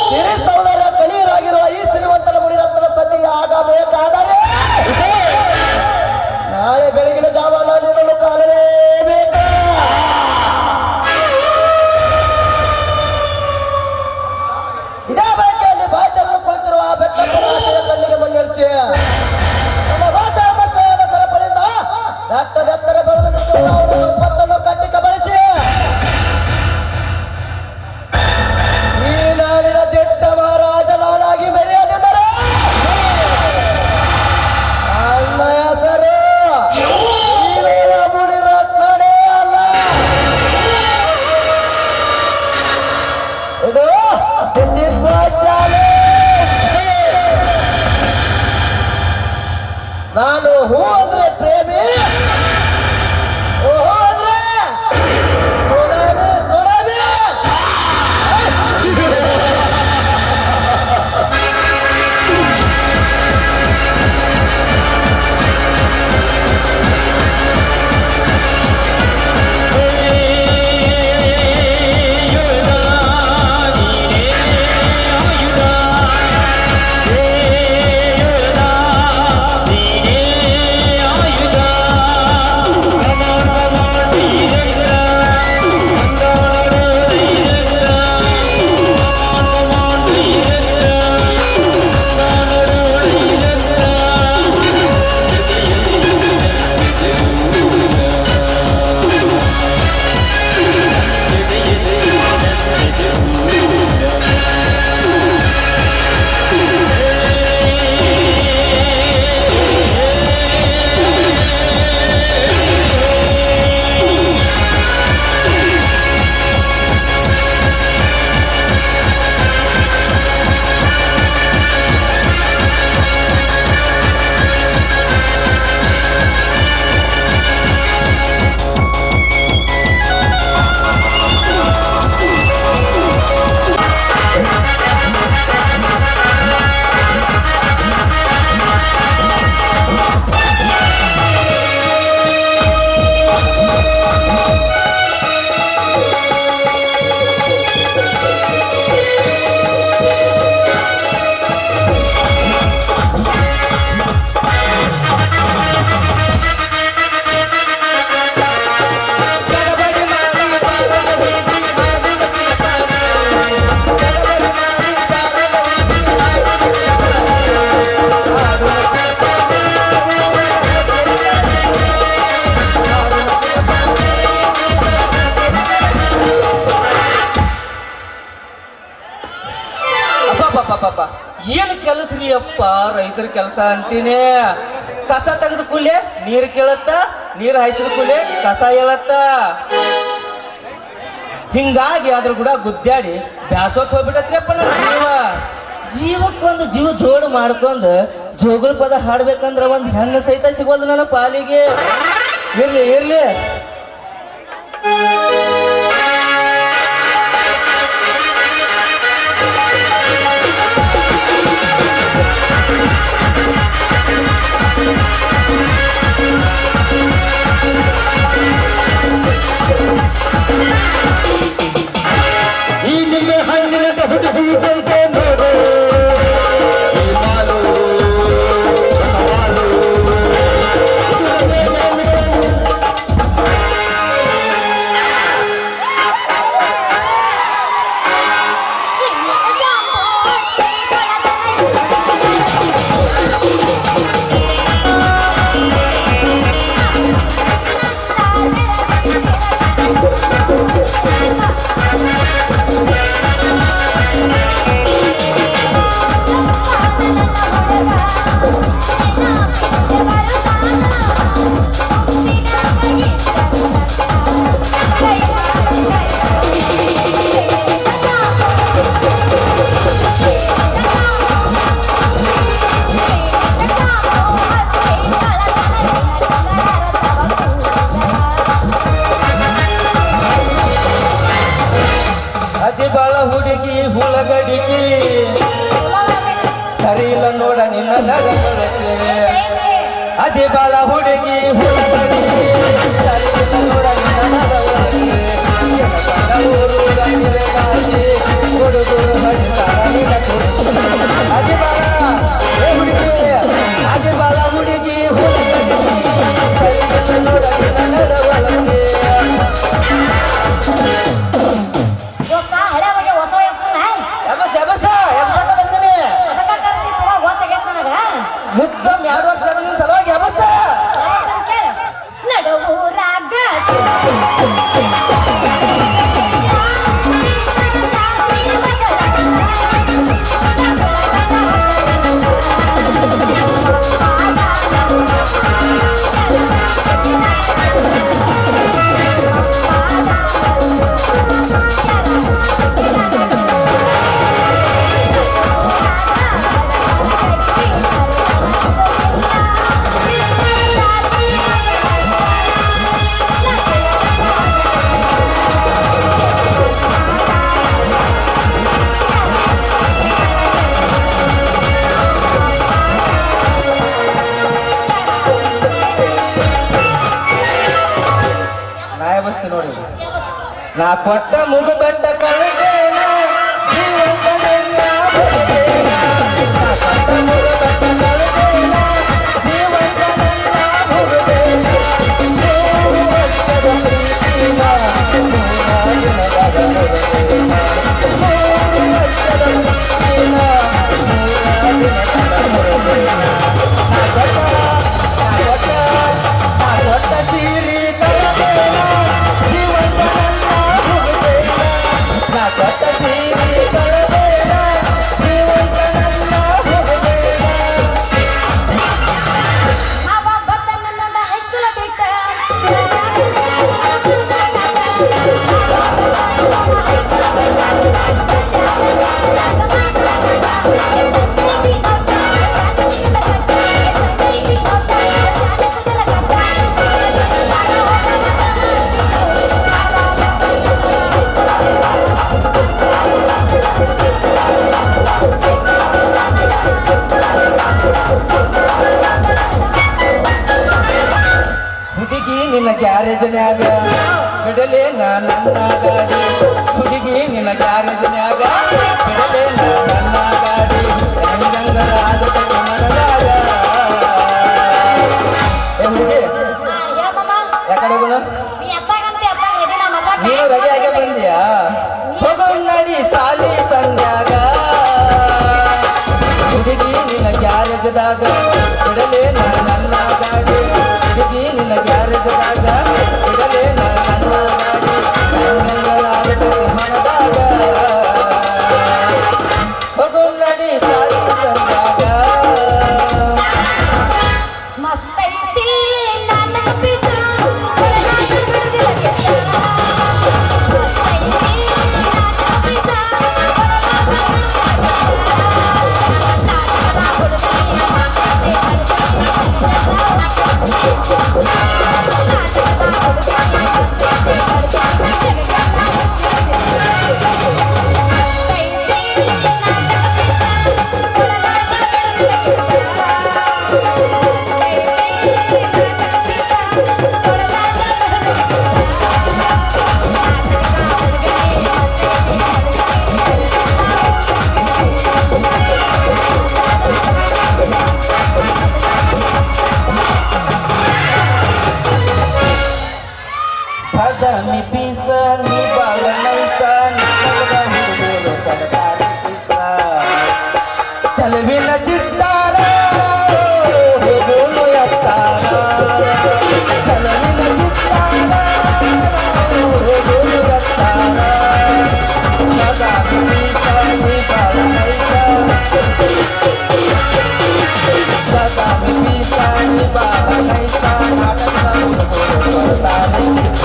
ಸಿರಿ ಸೌಂದರ್ಯ ಕಲಿಯರಾಗಿರುವ ಈ ಶ್ರೀಮಂತನ ಮುನಿರತ್ನ ಸತಿಯ ಆಗಬೇಕಾದರೆ ನಾಳೆ ಬೆಳಗಿನ ಜಾವ ನಾನು ಕಾಣಲೇಬೇಕು. ಇದೇ ಬಯಕೆಯಲ್ಲಿ ಬಾಯಿ ತೆರೆದು ಕುಳಿತಿರುವ ಬೆಟ್ಟಪ್ಪನ ಆಸೆಯ ಕಣ್ಣಿಗೆ ಮಣ್ಣೆರ್ಚಿ ನಮ್ಮ ರೋಷದ ಸ್ನೇಹದ ಸರಪಳಿಯಿಂದ ದಟ್ಟದೆತ್ತರ ಬೆಳೆದು ನಿಂತಿರುವ ಅವನ ಸಂಪತ್ತನ್ನು ಕಟ್ಟಿ ಕಬಳಿಸಿ ಈ ನಾಡಿನ ದಿಟ್ಟ ಮಹಾರಾಜ ನಾನಾಗಿ ಮೆರೆಯದಿದ್ದರೆ ನನ್ನ ಹೆಸರು ಮುನಿರತ್ನನೇ ಅಲ್ಲ. ಇದು this is my challenge. ನಾನು ಹೂ ಅಂದ್ರೆ ಪ್ರೇಮಿ, ಓಹೋ ಅಂದ್ರೆ ಸುನಾಮಿ ಸುನಾಮಿ. ನೀನೇ ಪಾಪ ಏನು ಕೆಲಸ ರೀ ಅಪ್ಪ, ರೈತರ ಕೆಲಸ ಅಂತೀನಿ. ಕಸ ತೆಗೆದ ಕೂಡಲೇ ನೀರು ಕೇಳತ್ತ, ನೀರು ಹಾಯಿಸಿದ ಕೂಡಲೇ ಕಸ ಹೇಳತ್ತ. ಹಿಂಗಾಗಿ ಅದ್ರ ಕೂಡ ಗುದ್ದಾಡಿ ಬ್ಯಾಸೋತ್ ಹೋಗ್ಬಿಟ್ಟತ್ರಿಪ್ಪ ನನ್ನ ಜೀವ. ಜೀವಕ್ಕೊಂದು ಜೀವ ಜೋಡು ಮಾಡ್ಕೊಂಡು ಜೋಗುಳ ಪದ ಹಾಡ್ಬೇಕಂದ್ರ ಒಂದ್ ಹೆಣ್ಣು ಸಹಿತ ಸಿಗೋದು ನನ್ನ ಪಾಲಿಗೆ. ಇರ್ಲಿ ಇರ್ಲಿ. ಈ ನಿಮ್ಮ ಹಣ್ಣಿನ ಹುಡುಗಂತೆ ನೋಡು ಈ ಮಾಲು ಸವಾಲು. ಅತಿ ಬಾಳ ಹುಡುಗಿ ಹುಳಗಡಿಗೆ ಸರಿ ಇಲ್ಲ ನೋಡ ನಿನ್ನ ನಡವಳಿಕೆ. ಅತಿ ಬಾಳ ಹುಡುಗಿ ಹುಳಗಡಿಗೆ ಸರಿ ಇಲ್ಲ ನೋಡ ನಿನ್ನ ನಡವಳಿಕೆ. ಊರು ಗಂಜಿರೆ ಕಾಸಿ ಹುಡುಗರು ಹರಿತಾರ ನಿನ್ನ ಕುರಿತು. ಅತಿ ಬಾಳ ಹುಡುಗಿ, ಅತಿ ಬಾಳ ಹುಡುಗಿ ಹುಳಗಡಿಗೆ ಸರಿ ಇಲ್ಲ ನೋಡ ನಿನ್ನ ನಡವಳಿಕೆ. ಮುದ್ದಂ 2 ವರ್ಷದ ನಿಮ್ಮ ಸಲುವಾಗಿ ಅವಸ್ಥ ನಡುವೂರಾಗ ನೋಡಿ. ನಾ ಕೊಟ್ಟ ಮುಗು ಬೆಟ್ಟ ಕಳೆದೇನ ಜೀವಂತ ನನ್ನ ಬದುಕೇನ. ನಾ ಕೊಟ್ಟ ಮುಗು ಬೆಟ್ಟ ಕಳೆದೇನ ಜೀವಂತ ನನ್ನ ಬದುಕೇನ. ನೂರು ವರ್ಷದ ಪ್ರೀತಿನ ನೂರಾರು ದಿನದ ಬದುಕೇನ. ನೂರು ವರ್ಷದ ಪ್ರೀತಿನ ನೂರಾರು ದಿನದ ಬದುಕೇನ. ನಾ ಕೊಟ್ಟ ಸೀರೆ ಕಳೆದೇನ ಜೀವಂತ ನನ್ನ ಬದುಕೇನ. ನಾ ಕೊಟ್ಟ ಸೀರೆ ಕಳೆದೇನ ಜೀವಂತ ನನ್ನ ಬದುಕೇನ. ಅವ ಬಂದ ನನ್ನ ಹೈಸ್ಕೂಲ ಬಿಟ್ಟ ಹುಡುಗಿ ನಿನ್ನ ಗ್ಯಾರೇಜ್ನ್ಯಾಗ ಬಿಡಲೇ ನಾ ನನ್ನ ಗಾಡಿ. ಹುಡುಗಿ ನಿನ್ನ ಗ್ಯಾರೇಜ್ನ್ಯಾಗ ಬಿಡಲೇ ನಾ ನನ್ನ ಗಾಡಿ. ಹೆಂಗಂಗರ ಆಗತೈತಿ ಮನದಾಗ. ಏ ಹುಡುಗಿ ಯಾಕಡೆ ಹೋಗೋಣ? ನೀನು ರೆಡಿ ಆಗೇ ಬಂದಿಯಾ? ಹೋಗೋ ನಡಿ ಸಾಲಿ ಸಂಧ್ಯಾಗ. ಹುಡುಗಿ ನಿನ್ನ ಗ್ಯಾರೇಜ್ದಾಗ ಬಿಡಲೇ ನಾ ನನ್ನ ಗಾಡಿ. ಹುಡುಗಿ ನಿನ್ನ ಗ್ಯಾರೇಜ್ದಾಗ ಬಿಡಲೇ ನಾ ನನ್ನ ಗಾಡಿ. ಹೆಂಗಂಗರ ಆಗತೈತಿ ಮನದಾಗ. ಹೋಗೋ ನಡಿ ಮಿ ಪೀಸ ನೀ ಬಾಳ ನೈಸ ನಿನ್ನದ ಹುಡುಗರು ಕಡತಾರಿ ಕಿಸ ಚಲವಿನ ಚಿತ್ತಾರ ಹೋಗೋನು ಎತ್ತಾರ ಚಲವಿನ ಚಿತ್ತಾರ ಹೋಗೋನು ಎತ್ತಾರ ಬಾದಾಮಿ ಪೀಸ ನೀ ಬಾಳ ನೈಸ ಬಾದಾಮಿ ಪೀಸ ನೀ ಬಾಳ ನೈಸ ನಾಟಕ ಹುಡುಗರು ಕಡತಾರಿ ಕಿಸ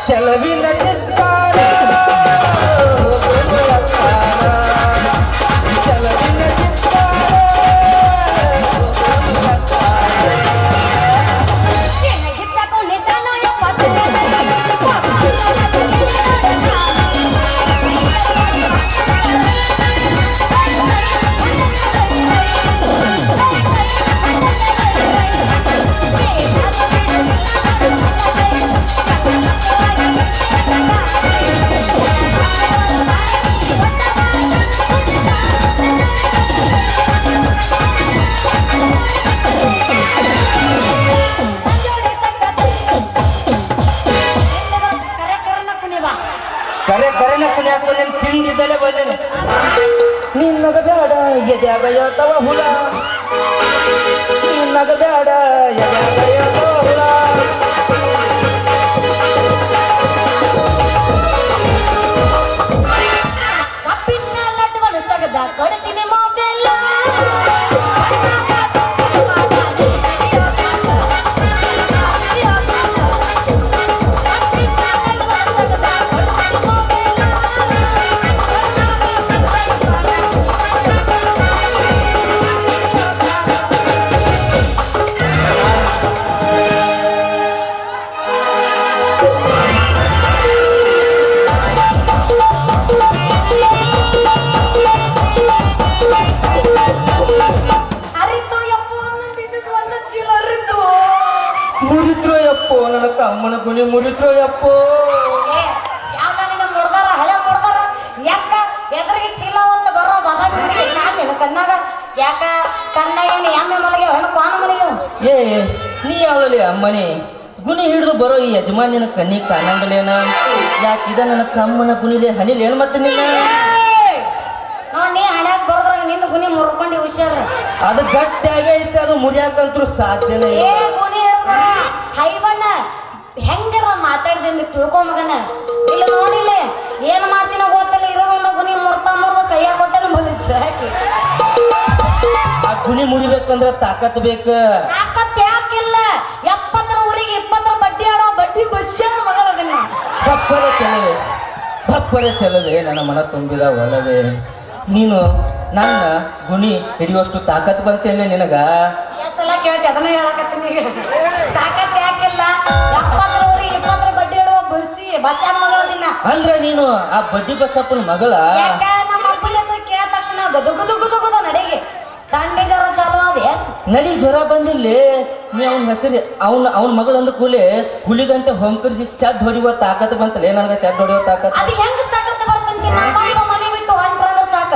ಚಲವಿನ ಚಿತ್ತಾರ ಹೋಗೋನು ಎತ್ತಾರ ಚಲವಿನ ಚಿತ್ತಾರ ಹೋಗೋನು ಎತ್ತಾರ ಕರೆ ಕರೆನ ಕುಣಿಯಾಕ ಬಂದೇನೆ ತಿಂದಿದ್ದಲೇ ಬಂದೇನೆ ನಿನ್ನಗ ಬೇಡ ಎದ್ಯಾಗ ಹೇಳ್ತಾವ ಹುಳ ನಿನ್ನಗ ಬೇಡ ಎದ್ಯಾಗ ಹೇಳ್ತಾವ ಹುಳ ಮುರಿತ್ರೋ ಯಪ್ಪೋ ನನ್ನ ತಮ್ಮನ ಗುಣಿ ಮುರಿತ್ರೋ ಯಪ್ಪೋ ಯಾಕ ಎದುರಿಗೆ ಚೀಲ ಒಂದು ಬರೋ ಬದ ನಿನ್ನ ಕಣ್ಣಾಗ ಯಾಕ ಕಣ್ಣಾಗ ಏನು ಎಮ್ಮೆ ಮಲಗ್ಯಾವ ಏನು ಕ್ವಾನ ಮಲಗ್ಯಾವ ಏ ನೀ ಯಾವಲ್ಲಿ ಅಮ್ಮನಿ ಗುಣಿ ಹಿಡಿದು ಬರೋ ಈ ಯಜಮಾನಿನ ಕಣ್ಣಿ ಕಾಣಂಗಲೇನ ಯಾಕಿದ ನನ್ನ ಕಮ್ಮನ ಗುಣಿಲೆ ಹನಿಲೇನು ಮತ್ತೆ ನೀನ ನೋಡ್ ನೀ ಹಣ್ಯಾಗ ಬರೋದ್ರಾಗ ನಿಂದ ಗುಣಿ ಮುರ್ಕೊಂಡಿ ಹುಷಾರ ಅದು ಗಟ್ಟಿಯಾಗೇ ಐತೆ ಅದು ಮುರಿಯಾಕಂತೂ ಸಾಧ್ಯನೇ ಏ ಗುಣಿ ಹಿಡಿದು ಬರ ಹೈಬಣ್ಣ ಹೆಂಗರ ಮಾತಾಡ್ದೆ ತಿಳ್ಕೊ ಮಗನ ಇಲ್ಲ ನೋಡಿಲ್ಲ ಏನ್ ಮಾಡ್ತೀನೋ ಗೊತ್ತಿಲ್ಲ ಇರೋದೊಂದು ಗುಣಿ ಮುರ್ದ ಕೈಯಾಗ ಕೊಟ್ಟನ ಬಲಿದ್ರು ಯಾಕೆ ಆ ಗುಣಿ ಮುರಿಬೇಕಂದ್ರ ತಾಕತ್ ಬೇಕ ತಾಕತ್ ಯಾಕಿಲ್ಲ 70 ಊರಿಗೆ 20 ಬಡ್ಡಿ ಆಡೋ ಬಡ್ಡಿ ಬಸ್ಸ್ಯಾನ ಮಗಳದನ್ನ ಭಪ್ಪರೆ ಚಲವೇ ನನ್ನ ಮನ ತುಂಬಿದ ಒಲವೇ ನೀನು ನನ್ನ ಗುಣಿ ಹಿಡಿಯುವಷ್ಟು ತಾಕತ್ ಬರ್ತೇನೆ ನಿನಗ ಎಷ್ಟೆಲ್ಲ ಕೇಳ್ತಿ ಅದನ್ನ ಹೇಳಕತ್ತೀನಿ ತಾಕತ್ ಯಾಕಿಲ್ಲ 70 ಊರಿಗೆ 20 ಬಡ್ಡಿ ಆಡೋ ಬಸ್ಸ್ಯಾನ ಮಗಳದಿನ್ನ ಅಂದ್ರ ನೀನು ಆ ಬಡ್ಡಿ ಬಸಪ್ಪನ ಮಗಳ ಯಾಕ ನಮ್ಮ ಅಪ್ಪನ ಹೆಸರು ಕೇಳಿದ ತಕ್ಷಣ ಗದುಗುದು ನಡೆಗೆ ತಂಡಿ ಜ್ವರ ಚಾಲು ಅದೇ ನಡಿ ಜ್ವರ ಬಂದಿಲ್ಲ ನೀ ಅವನ ಹೆಸರು ಅವನ ಮಗಳು ಅಂದ ಕೂಲೆ ಹುಲಿಗಂತೆ ಹೊಂಕರಿಸಿ ಶಡ್ ಹೊಡಿಯುವ ತಾಕತ್ ಬಂತಲ್ಲ ನನಗೆ ಶಡ್ ಹೊಡಿಯುವ ತಾಕತ್ ಅದು ಹೆಂಗ್ ತಾಕತ್ ಬರ್ತಂತ ನಮ್ಮ ಮನೆ ಬಿಟ್ಟು ಹೊಂಟ್ರಂದ್ರ ಸಾಕ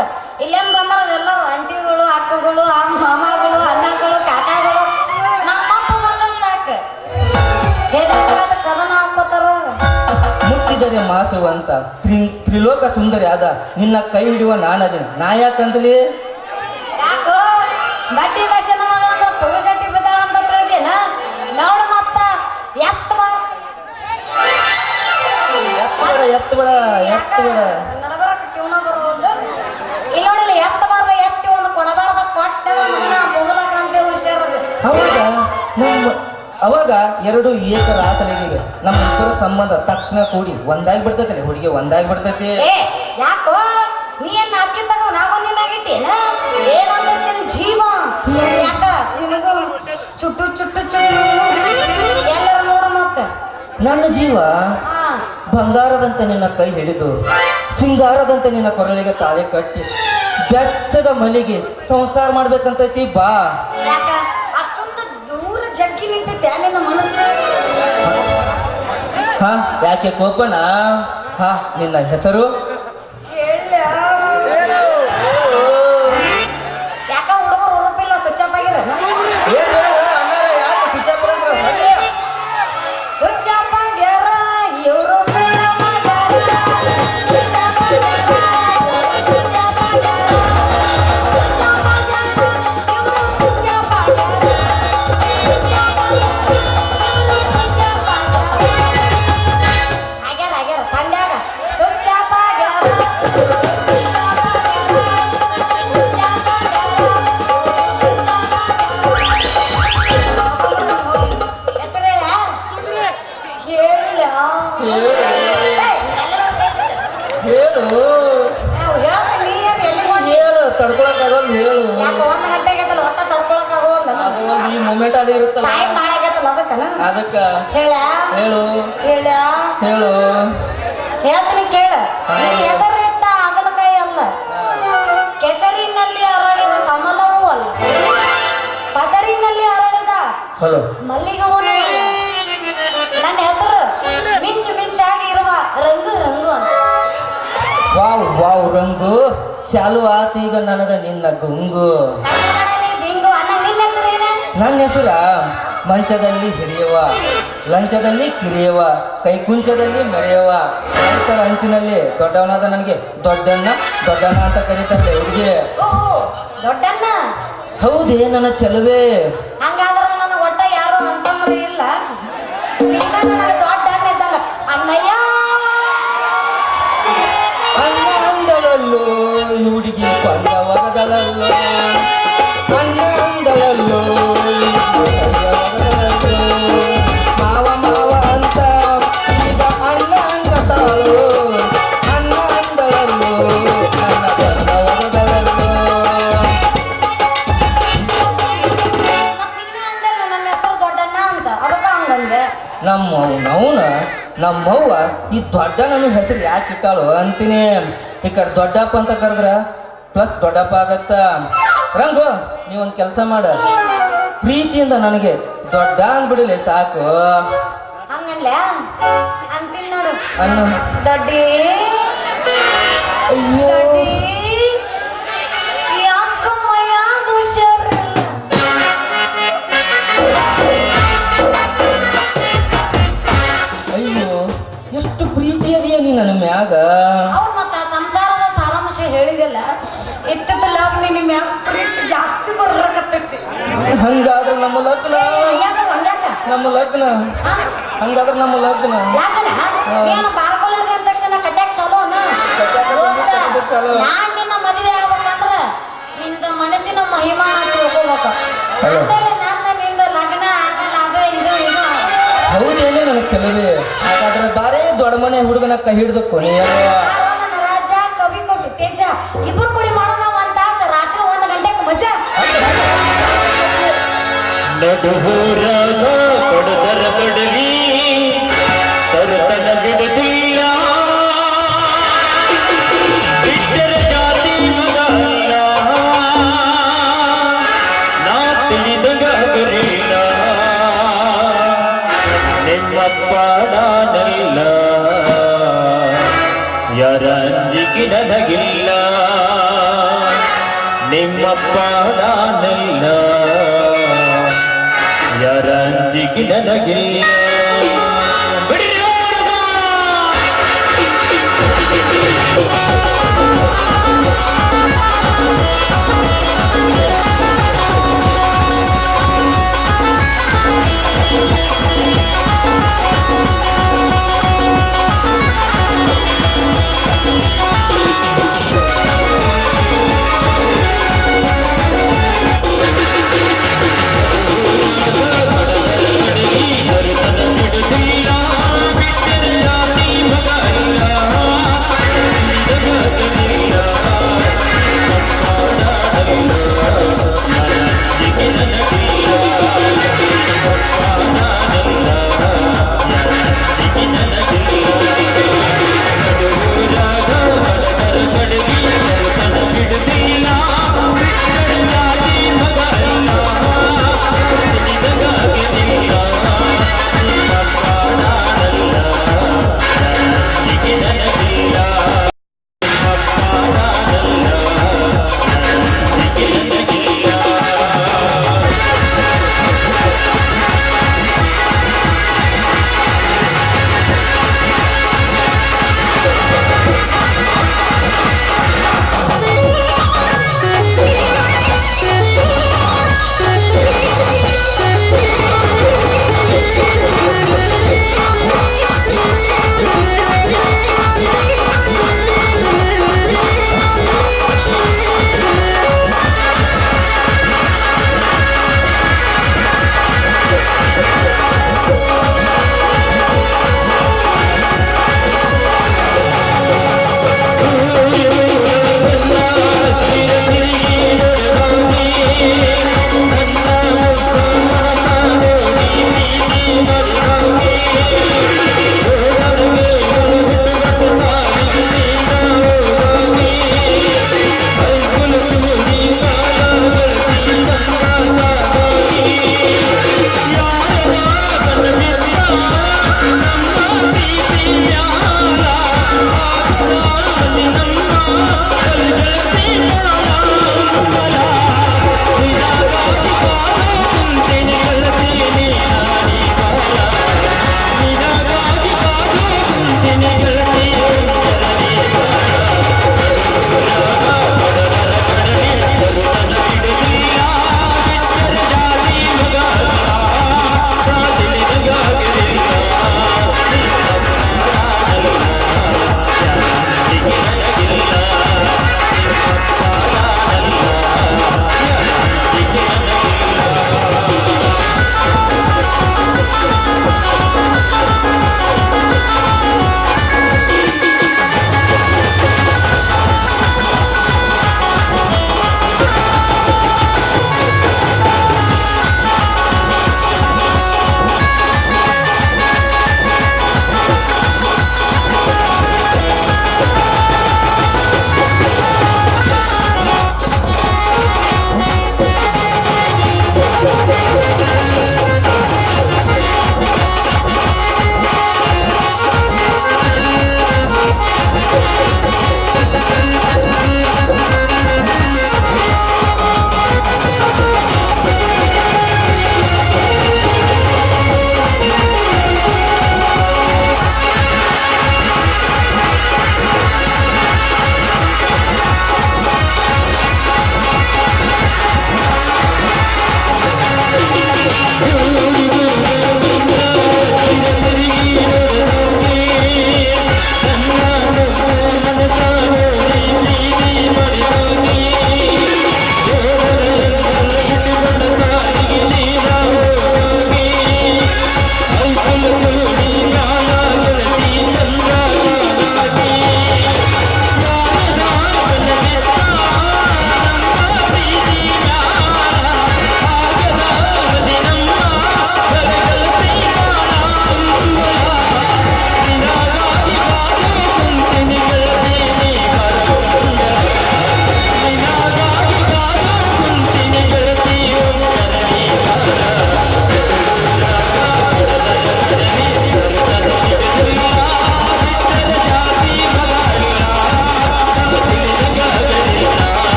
ಇಲ್ಲೇನ್ ಬಂದಾರ ಎಲ್ಲರೂ ಆಂಟಿಗಳು ಅಕ್ಕಗಳು ಮಾಮಗಳು ಅಣ್ಣಗಳು ಕಾಕಾಗಳು ನಮ್ಮಪ್ಪ ಬಂದ್ರ ಸಾಕ ಕದನ ಹಾಕೋತಾರ ಮುಟ್ಟಿದರೆ ಮಾಸು ಅಂತ ತ್ರಿಲೋಕ ಸುಂದರಿ ಆದ ನಿನ್ನ ಕೈ ಹಿಡಿಯುವ ನಾನದಿನ ನಾ ಯಾಕಂದ್ಲಿ ಯಾಕೋ ಬಡ್ಡಿ ಭಾಷೆ ಮಗ ಅಂದ್ರೆ ಪುರುಷಟಿ ಬಿದ್ದಾಳ ಅಂತ ತಿಳಿದೇನ ನೋಡು ಮತ್ತ ಎತ್ತ ಬೇಡ ನಡಬರಕ್ಕೆ ಕಿವನ ಬರೋದು ಇಲ್ಲ ನೋಡಿಲ್ಲ ಎತ್ತಬಾರ್ದ ಎತ್ತಿ ಒಂದು ಕೊಡಬಾರ್ದ ಕೊಟ್ಟದ ಮುಗಲಕಂತೆ ಹುಷಾರದು ಅವಾಗ ಎರಡು ಏಕರಾಸಲಿಗೆ ನಮ್ಮ ಇಬ್ಬರು ಸಂಬಂಧ ತಕ್ಷಣ ಕೂಡಿ ಒಂದಾಗಿ ಬಿಡ್ತೈತಿ ಹುಡುಗಿ ಒಂದಾಗಿ ಬಿಡ್ತೈತಿ ಯಾಕೋ ನೀ ಏನ್ ಅಕ್ಕಿ ತಗೋ ನಾವೊಂದಿ ಮ್ಯಾಗಿಟ್ಟೇನ ಏನಂತ ಜೀವ ಯಾಕ ನಿನಗೂ ಚುಟ್ಟು ಚುಟ್ಟು ಚುಟ್ಟು ಎಲ್ಲರ ನೋಡ ಮತ್ತ ನನ್ನ ಜೀವ ಬಂಗಾರದಂತ ನಿನ್ನ ಕೈ ಹಿಡಿದು ಸಿಂಗಾರದಂತೆ ನಿನ್ನ ಕೊರಳಿಗೆ ತಾಳಿ ಕಟ್ಟಿ ಬೆಚ್ಚಗ ಮನೆಗೆ ಸಂಸಾರ ಮಾಡ್ಬೇಕಂತೈತಿ ಬಾ ಯಾಕ ಅಷ್ಟೊಂದು ದೂರ ಜಗ್ಗಿ ನಿಂತೈತೆ ನಿನ್ನ ಮನಸ್ಸು ಹಾ ಯಾಕೆ ಕೋಪಣ ಹಾ ನಿನ್ನ ಹೆಸರು ಯಾಕ ಹುಡುಗರು ಉರುಪಿಲ್ಲ ಸ್ವಚ್ಛಪ್ಪ ಆಗಿರ ಯಾಕೆ ಸುಟ್ಟ ಹೇಳು ಹೇಳ್ತೀನಿ, ನೀ ಏನ್ ಎಲ್ಲಿಗ್ ಹೊಂಟಿ? ಹೇಳು ತಡ್ಕೊಳಕ್ಕಾಗಲ್ಲ ಹೇಳು ಯಾಕೆ 1 ಗಂಟೆ ಆಗೈತಲ್ಲ ಒಟ್ಟ ತಡ್ಕೊಳಕ್ ಆಗೋಲ್ಲ ಅದು ಈ ಮೂಮೆಂಟ್ ಅದೇ ಇರುತ್ತಲ್ಲ ಟೈಮ್ ಭಾಳ ಆಗೈತಲ್ಲ ಅದಕ್ಕನ ಅದಕ್ಕ ಹೇಳ ಹೇಳು ಹೇಳ ಹೇಳು ಹೇಳ್ತೀನಿ ಕೇಳ ಹೆಸರಿಟ್ಟ ಹಾಗಲಕಾಯಿ ಅಲ್ಲ, ಕೆಸರಿನಲ್ಲಿ ಅರಳಿದ ಕಮಲವೂ ಅಲ್ಲ, ಪಸರಿನಲ್ಲಿ ಅರಳಿದ ಹಲೋ ಮಲ್ಲಿಗವೂ ಅಲ್ಲ. ನನ್ನ ಹೆಸರು ಮಿಂಚು ಮಿಂಚಾಗಿ ಇರುವ ರಂಗು ರಂಗು ಅಂತ. ವಾವ್ ವಾವ್ ರಂಗು ಚಾಲು ಆತ ಈಗ ನನಗ ನಿನ್ನ ಗುಂಗು. ಕನ್ನಡದಲ್ಲಿ ದಿಂಗು ಅನ್ನ. ನಿನ್ನ ಹೆಸರು ಏನ? ನನ್ನ ಹೆಸರ ಮಂಚದಲ್ಲಿ ಹಿರಿಯವ, ಲಂಚದಲ್ಲಿ ಕಿರಿಯವ, ಕೈಕುಂಚದಲ್ಲಿ ಮೆರೆಯವ, ರೈತರ ಅಂಚಿನಲ್ಲಿ ದೊಡ್ಡವನಾದ ನನಗೆ ದೊಡ್ಡಣ್ಣ ದೊಡ್ಡಣ್ಣ ಅಂತ ಕರೀತಾರೆ ಹುಡುಗಿ. ಓಹೋ ದೊಡ್ಡಣ್ಣ. ಹೌದೇ ನನ್ನ ಚೆಲುವೆ. ಹಂಗಾದ್ರೆ ನನ್ನ ಒಟ್ಟ ಯಾರು ಅಂತಂದ್ರೆ ಇಲ್ಲ, ನೀನ ನನಗೆ ದೊಡ್ಡ ಅಣ್ಣ ಇದ್ದಂಗ. ಅಣ್ಣಯ್ಯ ಅಣ್ಣ ಅಂದಳಲ್ಲೋ ಹುಡುಗಿ ಕೊಂದವಗದಳಲ್ಲೋ, ಅಣ್ಣ ಅಂದಳಲ್ಲೋ ಮಾವ ಮಾವ ಅಂತ ಈಗ ಅಣ್ಣ ಅಂಗತಾಳು, ಅಣ್ಣ ಅಂದಳಲ್ಲೋ ನನ್ನ ಕೊಂದವಗದಳಲ್ಲೋ. ಮತ್ತ್ ನಿನ್ನ ಅಂದಲ್ಲ ನನ್ನ ಹೆಸರು ದೊಡ್ಡಣ್ಣ ಅಂತ, ಅದಕ್ಕ ಹಂಗಂದೆ. ನಮ್ಮವ್ವ ಈ ದೊಡ್ಡ ನನ್ನ ಹೆಸರು ಯಾಕೆ ಇಟ್ಟಾಳು ಅಂತೀನಿ. ಈ ಕಡೆ ದೊಡ್ಡಪ್ಪ ಅಂತ ಕರೆದ್ರ ಪ್ಲಸ್ ದೊಡ್ಡಪ್ಪ ಆಗತ್ತ. ರಂಗು ನೀವೊಂದು ಕೆಲಸ ಮಾಡ, ಪ್ರೀತಿಯಿಂದ ನನಗೆ ದೊಡ್ಡ ಅಂದ್ಬಿಡಲಿ ಸಾಕು. ಹಂಗನ್ಲ ಅಂತೀನಿ ನೋಡು. ಅನ್ನ ದೊಡ್ಡಿ ಅಯ್ಯೋ ದೊಡ್ಡಿ ಯಾಕಮ್ಮಯ್ಯಾಗ ಹುಷಾರಿಲ್ಲ. ಅಯ್ಯೋ ಎಷ್ಟು ಪ್ರೀತಿ ಅದೆಯಾ ನೀ ನನ್ನ ಮ್ಯಾಗ. ಹೌದು ಮತ್ತ ಸಂಸಾರದ ಸಾರಾಂಶ ಹೇಳಿದೆಲ್ಲ, ಇತ್ತಿತ್ತಲ್ಲ ನಿನ್ನ ಮ್ಯಾಗ ಪ್ರೀತಿ ಜಾಸ್ತಿ ಬರ್ಲಕತ್ತೈತಿ. ಹಂಗಾದ್ರೆ ನಮ್ಮ ಲಗ್ನ ಹಂಗ್ಯಾಕ ನಮ್ಮ ಲಗ್ನ ಹಂಗಾದ್ರೆ ನಮ್ಮ ಲಗ್ನ ಯಾಕನ ಏನು ಬಾರ್ಕೊಲ್ ಹಿಡ್ದ ತಕ್ಷಣ ಕಟ್ಯಾಕ್ ಚಲೋ ಅನ್ನ. ಕಟ್ಯಾಕ ಚಲೋ. ನಾನ್ ನಿನ್ನ ಮದುವೆ ಆಗ್ಬೇಕಂದ್ರ ನಿಂದ ಮನಸ್ಸಿನ ಮಹಿಮಾ ತಿಳ್ಕೊಬೇಕು. ಹಲೋ. ಅಂದ್ರೆ ನನ್ನ ನಿಂದ ಲಗ್ನ ಆಗಲ್ಲ, ಅದು ಇದು ಇದು. ಹೌದೇನೆ ನನ್ನ ಚೆಲುವೆ. ಹಾಗಾದ್ರೆ ಬಾರೇ ದೊಡ್ಡ ಮನೆ ಹುಡುಗನ ಕೈ ಹಿಡಿದು ಕೊನೆಯವ. ಯಾರೋ ನನ್ನ ರಾಜ ಕವಿ ಕೊಟ್ಟು ತೇಜ ಇಬ್ಬರು ಕೂಡಿ ಮಾಡೋಣ 1 ತಾಸು ರಾತ್ರಿ 1 ಗಂಟೆಗೆ ಮಜಾ. ನಡುಹೂರಾಗ ಕೊಡದರ ಕೊಡಲಿ ತರುತನ ಬಿಡುತ್ತಿಲ್ಲ, ಬಿಟ್ಟರೆ ಜಾತಿ ಮಗ ಅಲ್ಲ, ನಾ ತಿಳಿದಂಗ ಬರೀಲ, ನಿಮ್ಮಪ್ಪ ನಾನಲ್ಲ, ಯಾರ ಅಂಜಿಕೆ ನನಗಿಲ್ಲ, ನಿಮ್ಮಪ್ಪ ನಾನಲ್ಲ, ಯಾರ ಅಂಜಿಕೆ ನನಗಿಲ್ಲ. ಬಿಡುತ್ತಿಲ್ಲ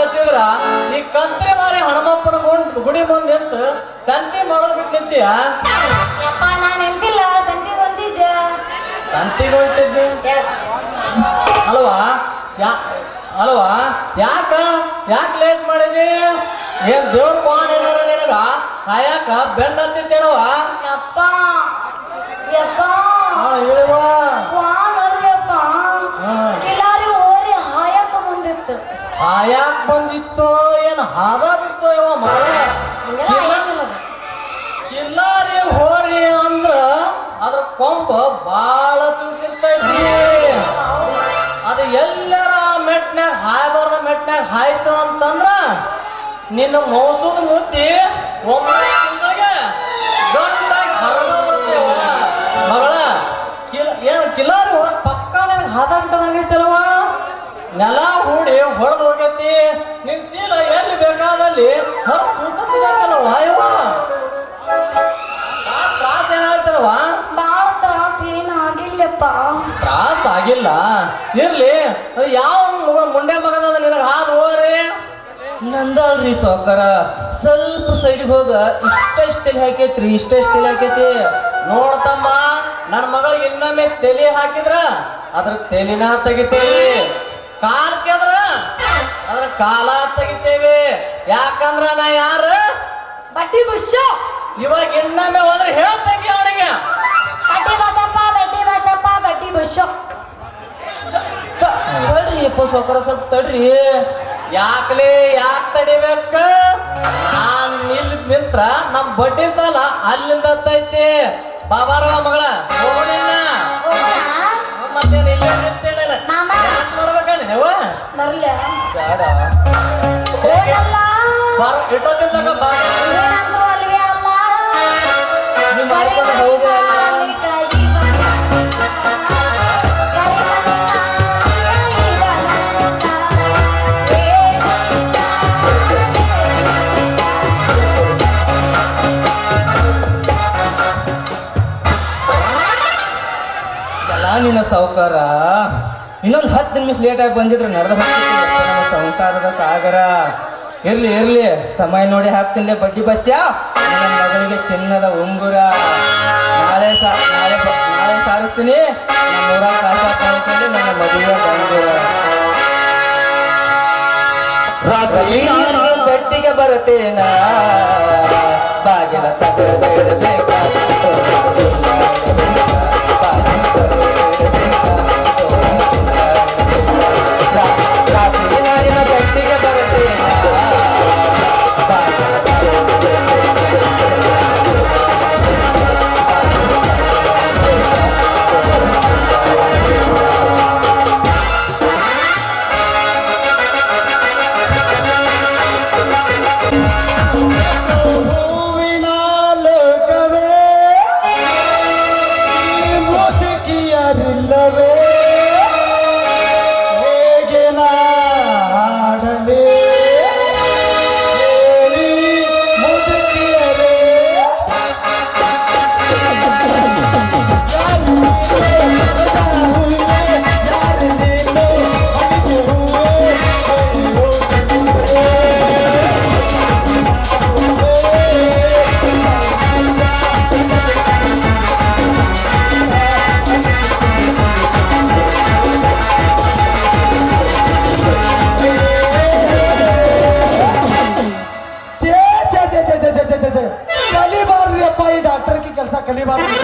ಕಳಿಸಿದ್ರ ಈ ಕಂತ್ರಿ ಮಾರಿ ಹಣಮಪ್ಪನ ಗುಡಿ ಮುಂದೆ ನಿಂತು ಸಂತಿ ಮಾಡೋದ್ ಬಿಟ್ಟು ನಿಂತೀಯ ಯಪ್ಪ ನಾನು ಎಂತಿಲ್ಲ ಸಂತಿ ಬಂದಿದ್ದೆ ಸಂತಿಗೆ ಹೊಂಟಿದ್ದೆ ಅಲ್ವಾ ಅಲ್ವಾ ಯಾಕ ಲೇಟ್ ಮಾಡಿದಿ ಏನ್ ದೇವ್ರ ಪಾನ್ ಏನಾರ ನಿನಗ ಕಾಯಕ ಬೆಂಡ್ ಹತ್ತಿದ್ದೇಳವ ಯಪ್ಪ ಯಪ್ಪ ಹೇಳುವ ವಾನಲ್ಲಪ್ಪ ಕಿಲಾರಿ ಓರಿ ಹಾಯಕ ಬಂದಿತ್ತು ಹಾಯಾಕ್ ಬಂದಿತ್ತು ಏನ್ ಹಾದ ಬಿತ್ತು ಇವ ಮರ ಕಿಲ್ಲಾರಿ ಹೋರಿ ಅಂದ್ರ ಅದ್ರ ಕೊಂಬ ಬಾಳ ಚುಟ್ಟಿರ್ತೈತಿ ಅದು ಎಲ್ಲರ ಮೆಟ್ನ್ಯಾಗ ಹಾಯ್ಬಾರ್ದ ಮೆಟ್ನ್ಯಾಗ ಹಾಯ್ತು ಅಂತಂದ್ರ ನಿನ್ನ ಮೋಸದ ಮುದ್ದಿ ಒಮ್ಮೆ ಗಂಟಾಗಿ ಹೊರಗ ಬರ್ತೇವ ಮಗಳ ಏನು ಕಿಲಾರಿ ಹೋರ್ ಪಕ್ಕ ನನಗೆ ಹಾದ ಬಿಟ್ಟದಂಗೈತಲ್ವ ನೆಲ ಹೂಡಿ ಹೊಡೆದು ಹೋಗೈತಿ ನಿನ್ ಚೀಲ ಎಲ್ಲಿ ಬೇಕಾದಲ್ಲಿ ಹೊರದು ಕೂತಿದ್ದಲ್ವ ಇವ ತ್ರಾಸ ಏನಾಯ್ತಲ್ವ ಬಾಳ ತ್ರಾಸ ಏನಾಗಿಲ್ಲಪ್ಪ ತ್ರಾಸ ಆಗಿಲ್ಲ ಇರ್ಲಿ ಯಾವ ಮುಂಡೆ ಮಗದ ನಿನಗೆ ಹಾದು ಹೋರಿ ನಂದಲ್ರಿ ಸಾವ್ಕಾರ ಸ್ವಲ್ಪ ಸೈಡ್ಗೆ ಹೋಗ ಇಷ್ಟ ಹಾಕೈತ್ರಿ ಇಷ್ಟ ಹಾಕೈತಿ ನೋಡ್ತಮ್ಮ ನನ್ನ ಮಗಳಿಗೆ ಇನ್ನೊಮ್ಮೆ ತಲೆ ಹಾಕಿದ್ರ ಅದ್ರ ತಲೆನ ತೆಗಿತೇವಿ ಕಾಲ್ ಕೆದ್ರ ಅದ್ರ ಕಾಲ ತೆಗಿತೇವಿ ಯಾಕಂದ್ರ ನಾ ಯಾರ ಬಡ್ಡಿ ಬುಷು ಇವಾಗ ಇನ್ನೊಮ್ಮೆ ಹೋದ್ರೆ ಹೇಳ್ತಂಗಿ ಅವನಿಗೆ ಬಡ್ಡಿ ಬಸಪ್ಪ ಬಡ್ಡಿ ಬುಷು ತಡ್ರಿ ಅಪ್ಪ ಸಾವ್ಕಾರ ಸ್ವಲ್ಪ ತಡ್ರಿ ಯಾಕೆ ತಡಿಬೇಕ ನಾನ್ ಇಲ್ಲಿ ನಿಂತ್ರ ನಮ್ ಬಡ್ಡಿ ಸಾಲ ಅಲ್ಲಿಂದ ಹತ್ತೈತಿ ಬಾಬಾರವ ಮಗಳ ಹೋಗೋಣ ಮತ್ತೇನು ಇಲ್ಲ ನಿಂತಿಡಲ್ಲ ಮಾಡ್ಬೇಕಂದ್ರೆ ನೀವು ಬರ್ಲ ಬೇಡ ಹೋಗಲ್ಲ ಬರ ಇಟ್ಟೋದಿನ ತಕ ಬರ ಏನಂದ್ರು ಅಲ್ವೇ ಅಲ್ಲ ನೀವು ಮಾಡ್ಕೊಂಡು ಹೋಗಿ ನಿನ್ನ ಸಾವುಕಾರ ಇನ್ನೊಂದು 10 ನಿಮಿಷ ಲೇಟಾಗಿ ಬಂದಿದ್ರೆ ನಡೆದ ನಮ್ಮ ಸಂಸಾರದ ಸಾಗರ ಇರ್ಲಿ ಸಮಯ ನೋಡಿ ಹಾಕ್ತಿಲ್ಲ ಬಡ್ಡಿ ಬಸ್ಯ ನನ್ನ ಮಗಳಿಗೆ ಚಿನ್ನದ ಉಂಗುರ ನಾಳೆ ಸಾರಿಸ್ತೀನಿ ನಮ್ಮೂರ ಕಾಸ ಕಾಯ್ಕೊಂಡು ನನ್ನ ಮದುವೆ ಬಂದಿರ ರಾತ್ರಿ ನಾನು ಬೆಟ್ಟಿಗೆ ಬರುತ್ತೇನ ಬಾಗಿಲ ತಗಡಬೇಕ ರಾತ್ರಿ ನಾಡಿನ ಬೆಟ್ಟಿಗೆ ಬರುತ್ತೇನ ಹೂವಿನ ಲೋಕವೇ ಮೋಸಕಿಯರಿಲ್ಲವೇ ಹೇಗೆ ನಾಡಲೇ ಹೇಳಿ ಮುದುಕಿಯರೇ ಕಲಿಬಾರ್ರಿ ಅಪ್ಪ ಈ ಡಾಕ್ಟರ್ಗೆ ಕೆಲಸ ಕಲಿಬಾರ್ದು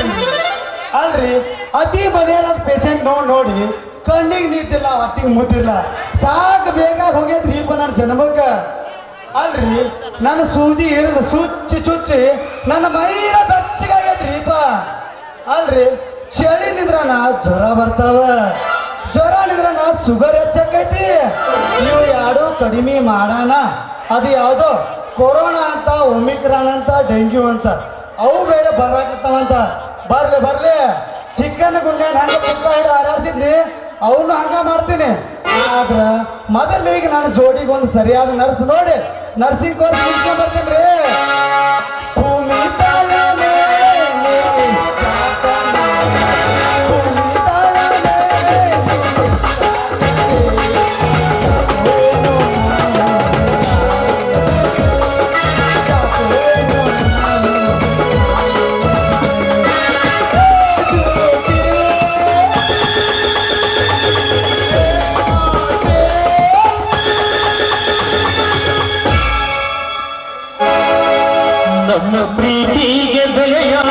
ಅಲ್ರಿ ಅತಿ ಮನೆಯಾದ ಪೇಷಂಟ್ ನೋಡಿ ಕಣ್ಣಿಗೆ ನೀತಿಲ್ಲ ಹೊಟ್ಟಿಗೆ ಮುದ್ದಿಲ್ಲ ಸಾಕು ಬೇಕಾಗಿ ಹೋಗೈತ್ರಿಪ್ಪ ನನ್ನ ಜನ್ಮಕ್ಕ ಅಲ್ರಿ ನನ್ನ ಸೂಜಿ ಇರಿದು ಚುಚ್ಚಿ ನನ್ನ ಮೈನ ಬೆಚ್ಚಗಾಗೈತ್ರಿಪ್ಪ ಅಲ್ರಿ ಚಳಿ ನಿದ್ರನ ಜ್ವರ ಬರ್ತಾವ ಜ್ವರ ನಿದ್ರನ ಶುಗರ್ ಹೆಚ್ಚಾಕೈತಿ ಇವು ಯಾರು ಕಡಿಮೆ ಮಾಡೋಣ ಅದು ಯಾವುದೋ ಕೊರೋನಾ ಅಂತ ಒಮಿಕ್ರಾನ್ ಅಂತ ಡೆಂಗ್ಯೂ ಅಂತ ಅವು ಬೇರೆ ಬರಾಕತ್ತಾವಂತ ಬರ್ಲಿ ಚಿಕ್ಕನ್ ಗುಂಡ್ಯಾನ ಹಂಗೆ ಪುಕ್ಕ ಹಿಡಿದು ಹಾರಾಡ್ಸಿದ್ನಿ ಅವನು ಹಂಗ ಮಾಡ್ತೀನಿ ಆದ್ರ ಮೊದಲಿಗೆ ನಾನು ಜೋಡಿಗೆ ಒಂದು ಸರಿಯಾದ ನರ್ಸ್ ನೋಡಿ ನರ್ಸಿಂಗ್ ಕೋರ್ಸ್ ಮುಗಿಸ್ಕೊಂಡ್ ಬರ್ತೀನಿ ರೀ ಭೂಮಿ ತಾಯನೇ ಭೂಮಿ ತಾಯನೇ ನಮ್ಮ ಪ್ರೀತಿಗೆ ಬೆಲೆಯಾವ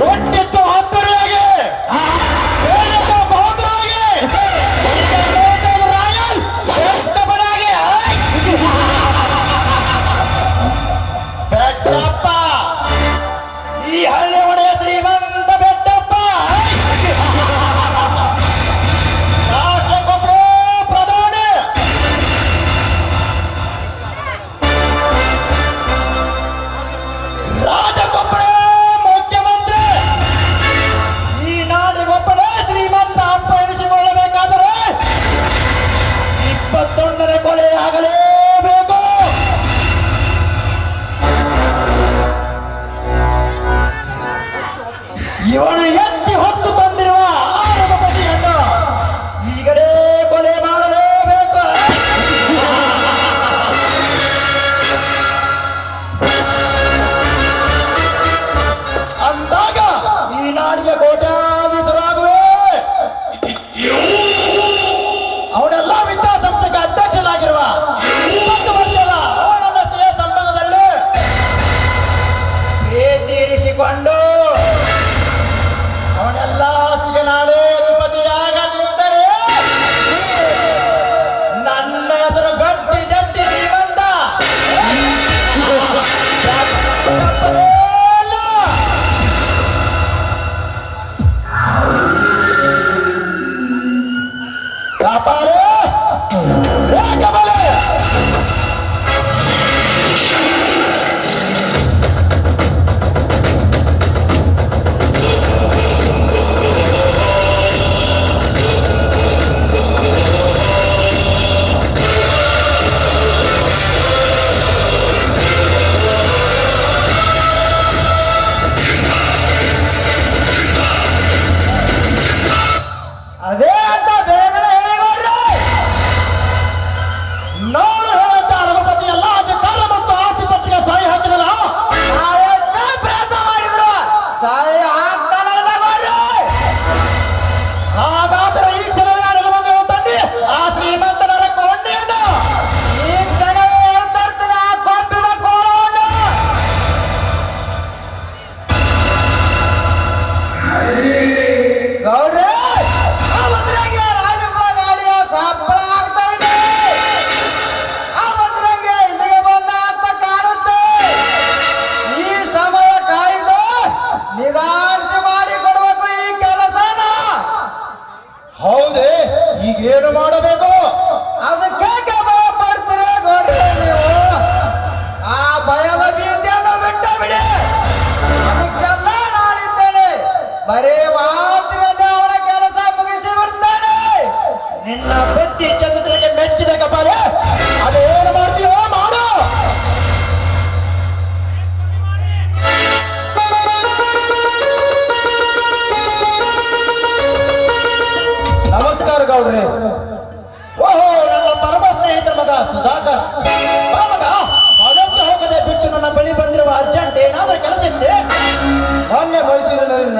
ಒಟ್ಟಿತ್ತು ಹತ್ತರಾಗೆ ಬೆಟ್ಟಪ್ಪ, ಈ ಹಳ್ಳಿ ಒಡೆಯ ಶ್ರೀಮಂತ ಬೆಟ್ಟಪ್ಪ ರಾಷ್ಟ್ರಕ್ಕೊಬ್ಬ ಪ್ರಧಾನಿ, ರಾಜಕ್ಕೊಬ್ಬರೇ ಮುಖ್ಯಮಂತ್ರಿ, ಈ ನಾಡಿಗೊಬ್ಬರೇ ಶ್ರೀಮಂತ ಅಪ್ಪ ಎನಿಸಿಕೊಳ್ಳಬೇಕಾದರೆ 21ನೇ ಕೊಲೆ ಆಗಲೇಬೇಕು. ಇವನು ಎತ್ತಿ ಹೊತ್ತು ತಂದಿರುವ ಆರದ ಪತಿಯನ್ನು ಈಗಲೇ ಕೊಲೆ ಮಾಡಲೇಬೇಕು. ಅಂದಾಗ ಈ ನಾಡಿಗೆ ಕೋಟ್ಯಾಧೀಶರಾಗುವೆ. ಅವನೆಲ್ಲ ವಿದ್ಯಾಸಂಸ್ಥೆಗೆ ಅಧ್ಯಕ್ಷನಾಗಿರುವ 20 ವರ್ಷದ ಅವನನ್ನ ಸಂಬಂಧದಲ್ಲಿ ಪ್ರೀತಿ ಇರಿಸಿಕೊಂಡು ಅವನೆಲ್ಲ ಆಸ್ತಿಗೆ ನಾವೇ ಅಧಿಪತಿಯಾಗದಿದ್ದರೆ ನನ್ನ ಹೆಸರು ಗಟ್ಟಿ ಜಟ್ಟಿ ಶ್ರೀಮಂತ ತಪ್ಪದೇ ಇಲ್ಲ. ಕಾಪಾಡೆ, ಏ ಕಮಲೆ.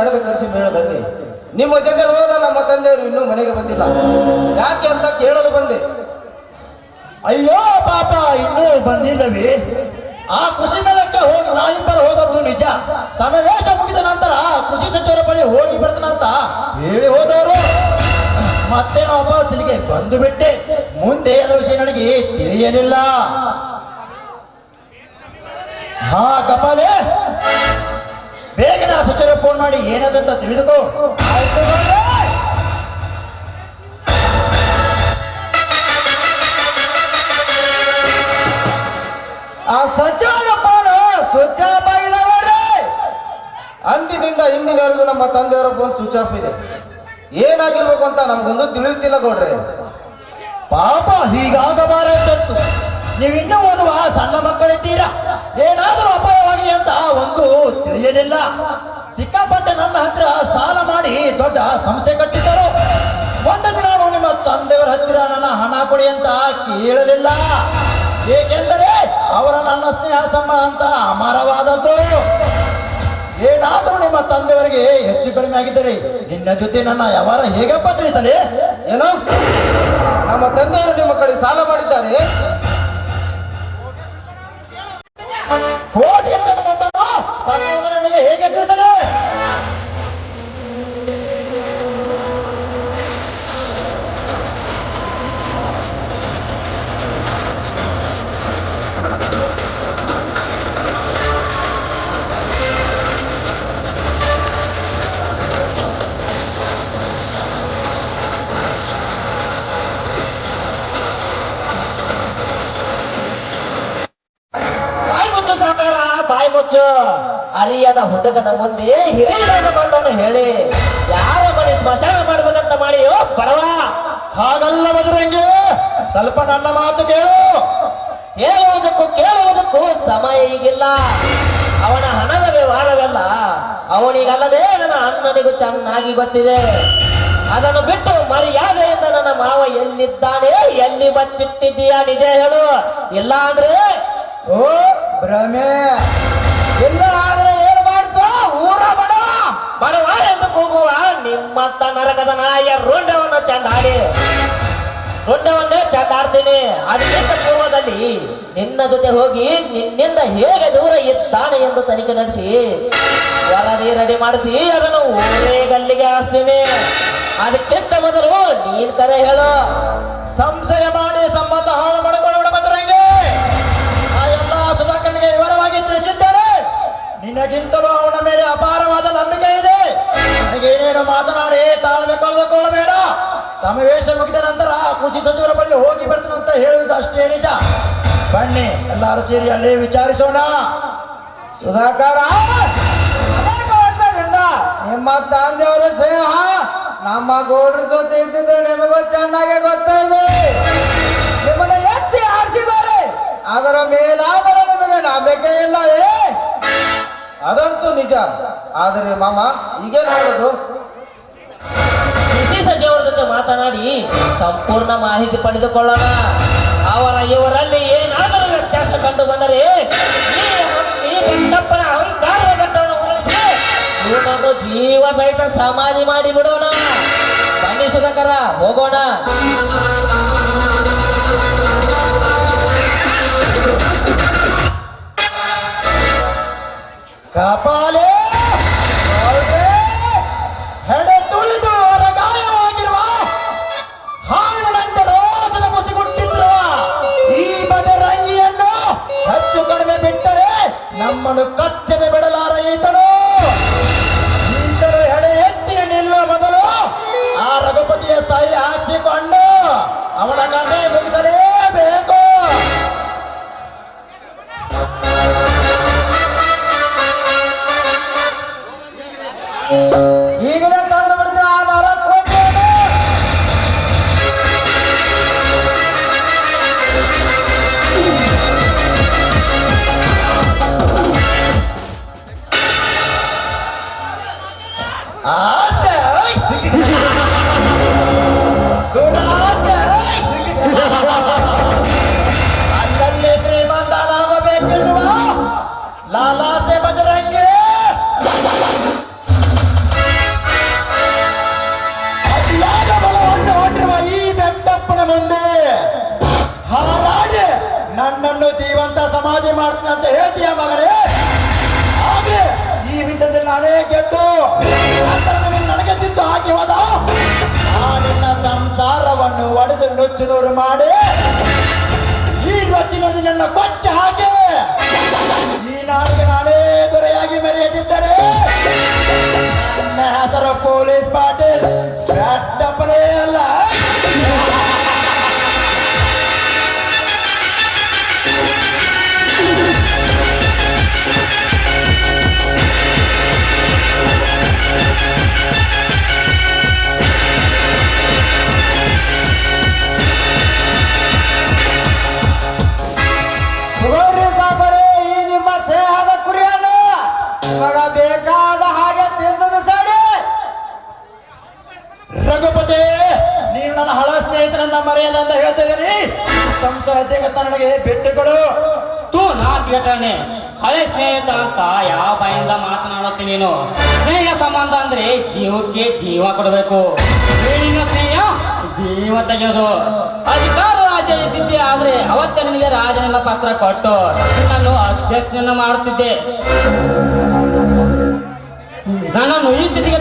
ನಡೆದ ಕೃಷಿ ಮೇಳದಲ್ಲಿ ನಿಮ್ಮ ಜೊತೆ ಹೋದ ನಮ್ಮ ತಂದೆಯವರು ಇನ್ನೂ ಮನೆಗೆ ಬಂದಿಲ್ಲ. ಯಾಕೆ ಅಂತ ಕೇಳಲು ಬಂದೆ. ಅಯ್ಯೋ ಪಾಪ ಇನ್ನೂ ಬಂದಿಲ್ಲವೇ? ಆ ಕೃಷಿ ಮೇಳಕ್ಕೆ ಹೋಗಿ ನಾವಿಬ್ಬರು ಹೋದದ್ದು ನಿಜ. ಸಮಾವೇಶ ಮುಗಿದ ನಂತರ ಕೃಷಿ ಸಚಿವರ ಬಳಿ ಹೋಗಿ ಬರ್ತಾನಂತ ಹೇಳಿ ಹೋದವರು ಮತ್ತೆ ವಾಪಸ್ ಇಲ್ಲಿಗೆ ಬಂದು ಬಿಟ್ಟೆ. ಮುಂದೆ ಅದರ ವಿಷಯ ನನಗೆ ತಿಳಿಯಲಿಲ್ಲ. ಹಾ ಕಪಾಲೆ, ಬೇಗನೆ ಸಚಿವರು ಫೋನ್ ಮಾಡಿ ಏನದಂತ ತಿಳಿದುಕೋ. ಆಯ್ತು ಮಾಡೆ. ಆ ಸಚಿವರ ಫೋನ್ ಸ್ವಿಚ್ ಆಫ್ ಆಗಿದವರೇ. ಅಂದಿನಿಂದ ಇಂದಿನವರೆಗೂ ನಮ್ಮ ತಂದೆಯವರ ಫೋನ್ ಸ್ವಿಚ್ ಆಫ್ ಇದೆ. ಏನಾಗಿರ್ಬೇಕು ಅಂತ ನಮ್ಗೊಂದು ತಿಳಿಯುತ್ತಿಲ್ಲ ಗೌಡ್ರೆ. ಪಾಪ ಹೀಗಾಗಬಾರದತ್ತು. ನೀವಿನ್ನೂ ಓದುವ ಸಣ್ಣ ಮಕ್ಕಳಿದ್ದೀರಾ. ಏನಾದರೂ ಅಪಾಯವಾಗಿ ಅಂತ ಒಂದು ತಿಳಿಯಲಿಲ್ಲ. ಸಿಕ್ಕಾಪಟ್ಟೆ ನನ್ನ ಹತ್ರ ಸಾಲ ಮಾಡಿ ದೊಡ್ಡ ಸಂಸ್ಥೆ ಕಟ್ಟಿದ್ದರು. ಒಂದು ದಿನ ನಿಮ್ಮ ತಂದೆಯವರ ಹತ್ತಿರ ನನ್ನ ಹಣ ಕೊಡಿ ಅಂತ ಕೇಳಲಿಲ್ಲ. ಏಕೆಂದರೆ ಅವರ ನನ್ನ ಸ್ನೇಹ ಸಂಬಂಧ ಅಂತ ಅಮರವಾದದ್ದು. ಏನಾದರೂ ನಿಮ್ಮ ತಂದೆಯವರಿಗೆ ಹೆಚ್ಚು ಕಡಿಮೆ ಆಗಿದ್ದರೆ ನಿನ್ನ ಜೊತೆ ನನ್ನ ವ್ಯವಹಾರ ಹೇಗಪ್ಪ ತಿಳಿಸಲಿ? ಏನು, ನಮ್ಮ ತಂದೆಯವರು ನಿಮ್ಮ ಕಡೆ ಸಾಲ ಮಾಡಿದ್ದಾರೆ? ಕೋಟಿ ಅಂತ ಬಂದನು, ನನಗೆ ಹೇಗೆ ತಿಳಿಸಲಿ? ಬಾಯಿ ಮುಚ್ಚು. ಅರಿಯದ ಹುಡುಗನ ಮುಂದೆ ಹಿರಿಯರ ಬಂದವನು ಹೇಳಿ ಯಾರ ಮನೆ ಸ್ಮಶಾನ ಮಾಡ್ಬೇಕಂತ ಮಾಡಿಯೋ ಬಡವ. ಹಾಗಲ್ಲ ಬಜರಂಗಿ, ಸ್ವಲ್ಪ ನನ್ನ ಮಾತು ಕೇಳು. ಹೇಳುವುದಕ್ಕೂ ಕೇಳುವುದಕ್ಕೂ ಸಮಯ ಈಗಿಲ್ಲ. ಅವನ ಹಣದ ವ್ಯವಹಾರವೆಲ್ಲ ಅವನಿಗಲ್ಲದೆ ನನ್ನ ಅಣ್ಣನಿಗೂ ಚೆನ್ನಾಗಿ ಗೊತ್ತಿದೆ. ಅದನ್ನು ಬಿಟ್ಟು ಮರ್ಯಾದೆಯಿಂದ ನನ್ನ ಮಾವ ಎಲ್ಲಿದ್ದಾನೆ, ಎಲ್ಲಿ ಬಚ್ಚಿಟ್ಟಿದ್ದೀಯಾ ನಿಜ ಹೇಳು. ಇಲ್ಲ ಅಂದ್ರೆ ಓ ಭ್ರಮೆ. ಇಲ್ಲ ಆದ್ರೆ ಏನು ಮಾಡ್ತು? ಊರ ಬಡವ ಬಡವ ಎಂದು ಕೂಗುವ ನಿಮ್ಮಂತ ನರಕದ ನಾಯ ರುಂಡವನ್ನು ಚಂಡಾಡಿ ರುಂಡವನ್ನೇ ಚಂಡಾಡ್ತೀನಿ. ಅದಕ್ಕಿಂತ ಪೂರ್ವದಲ್ಲಿ ನಿನ್ನ ಜೊತೆ ಹೋಗಿ ನಿನ್ನಿಂದ ಹೇಗೆ ದೂರ ಇದ್ದಾನೆ ಎಂದು ತನಿಖೆ ನಡೆಸಿ ವರದಿ ರೆಡಿ ಮಾಡಿಸಿ ಅದನ್ನು ಊರೇ ಗಲ್ಲಿಗೆ ಹಾಸ್ತೀನಿ. ಅದಕ್ಕಿಂತ ಮೊದಲು ನೀನ್ ಕರೆ ಹೇಳು. ಸಂಶಯ ಮಾಡಿ ಸಂಬಂಧ ಹಾಳು ಮಾಡಿಕೊಳ್ಳಬೇಡ ಬಜರಂಗಿ. ಆ ಎಲ್ಲ ಸುಧಾಕರ್ನಿಗೆ ವಿವರವಾಗಿ ತಿಳಿಸಿದ್ದೇನೆ. ನಿನಗಿಂತಲೂ ಅವನ ಮೇಲೆ ಅಪಾರವಾದ ನಂಬಿಕೆ ಇದೆ. ನನಗೇನೇನು ಮಾತನಾಡಿ ತಾಳ್ಮೆ ಕಳೆದುಕೊಳ್ಳಬೇಡ. ಸಮಾವೇಶ ಮುಗಿದ ನಂತರ ಕೃಷಿ ಸಚಿವರ ಬಳಿ ಹೋಗಿ ಬರ್ತಾನಂತ ಹೇಳುವುದು ಅಷ್ಟೇ ನಿಜ. ಬನ್ನಿ ಎಲ್ಲರೂ ಸೇರಿ ಅಲ್ಲೇ ವಿಚಾರಿಸೋಣ. ಸುಧಾಕರ, ಅನೇಕ ವರ್ಷದಿಂದ ನಿಮ್ಮ ತಂದೆಯವರು ಸ್ನೇಹ ನಮ್ಮ ಗೌಡ್ರ ಜೊತೆ ಇದ್ದಿದ್ದು ನಿಮಗೂ ಚೆನ್ನಾಗಿ ಗೊತ್ತಿದೆ. ನಿಮ್ಮನ್ನ ಎತ್ತಿ ಆಡಿಸಿದ್ದಾರೆ, ಅದರ ಮೇಲಾದರೂ ನಿಮಗೆ ನಂಬಿಕೆ ಇಲ್ಲವೇ? ಅದಂತೂ ನಿಜ. ಆದರೆ ಮಾಮ, ಈಗೇನು ಮಾಡೋದು? ಕೃಷಿ ಸಚಿವರ ಜೊತೆ ಮಾತನಾಡಿ ಸಂಪೂರ್ಣ ಮಾಹಿತಿ ಪಡೆದುಕೊಳ್ಳೋಣ. ಅವರ ಇವರಲ್ಲಿ ಏನಾದರೂ ವ್ಯತ್ಯಾಸ ಕಂಡು ಬಂದರೆ ಈ ಗಂಡಪ್ಪನ ಅಹಂಕಾರದ ಗಂಟನ್ನು ಉಳಿಸಿ ಇವನನ್ನು ಜೀವ ಸಹಿತ ಸಮಾಧಿ ಮಾಡಿ ಬಿಡೋಣ. ಬನ್ನಿ ಸುಧಾಕರ, ಹೋಗೋಣ. ಕಪಾಲೆ, ಹೆಡೆ ತುಳಿದು ಹೊರಗಾಯವಾಗಿರುವ ಹಾವಿನಂತೆ ರೋಚನ ಮುಸಿಗುಟ್ಟಿರುವ ಈ ಬಜರಂಗಿಯನ್ನು ಹೆಚ್ಚು ಕಡಿಮೆ ಬಿಟ್ಟರೆ ನಮ್ಮನ್ನು ಕಚ್ಚದೆ ಬಿಡಲಾರ ಈತನು. ಈತನು ಹೆಡೆ ಎತ್ತಿ ನಿಲ್ಲುವ ಮೊದಲು ಆ ರಘುಪತಿಯ ಸಹಿ ಹಾಕಿಕೊಂಡು ಅವನ ಕಥೆ ಮುಗಿಸಲೇಬೇಕು. ಈಗಲೇ ತಂದು ಬಿಡ್ತೀನಿ ಆ ನರ ಕೊಟ್ಟೇನು. ಹೊಡೆದು ನುಚ್ಚು ನೂರು ಮಾಡಿ ಈ ರೊಚ್ಚಿನಲ್ಲಿ ನನ್ನ ಕೊಚ್ಚ ಹಾಕಿ ಈ ನಾಡಿಗೆ ನಾನೇ ದೊರೆಯಾಗಿ ಮೆರೆಯದಿದ್ದರೆ ನನ್ನ ಹೆಸರು ಪೊಲೀಸ್ ಪಾಟೀಲ್ ಬೆಟ್ಟಪ್ಪನೇ ಅಲ್ಲ. ಈ ನಿಮ್ಮ ಸ್ನೇಹದ ಕುರಿಯನ್ನು ನಿಮಗ ಬೇಕಾದ ಹಾಗೆ ತಿಂದು ಬಿಸಾಡಿ. ರಘುಪತಿ, ನೀವು ನನ್ನ ಹಳ ಸ್ನೇಹಿತನನ್ನ ಮರೆಯದ ಅಂತ ಹೇಳ್ತಾ ಇದ್ದೀನಿ. ಸಂಸ್ಥೆ ಅಧ್ಯಕ್ಷ ನನಗೆ ಬಿಟ್ಟು ಕೊಡು. ತೂ ನಾಚಿಗೆಟ್ಟನೆ ಹಳೆ ಸ್ನೇಹಿತ ಅಂತ ಯಾವ ಬಾಯಿಂದ ಮಾತನಾಡುತ್ತೆ ನೀನು? ಸ್ನೇಹ ಸಂಬಂಧ ಅಂದ್ರೆ ಜೀವಕ್ಕೆ ಜೀವ ಕೊಡಬೇಕು. ನಿನ್ನ ಸ್ನೇಹ ಜೀವ ತೆಗೆಯೋದು. ಅಧಿಕಾರ ಆಸೆ ಇದ್ದಿದ್ದೆ ಆದ್ರೆ ಅವತ್ತೇ ನಿನಗೆ ರಾಜನಿಂದ ಪತ್ರ ಕೊಟ್ಟು ನನ್ನನ್ನು ಅಧ್ಯಕ್ಷನನ್ನ ಮಾಡುತ್ತಿದ್ದೆ. ನನ್ನನ್ನು ಈ ಸ್ಥಿತಿಗೆ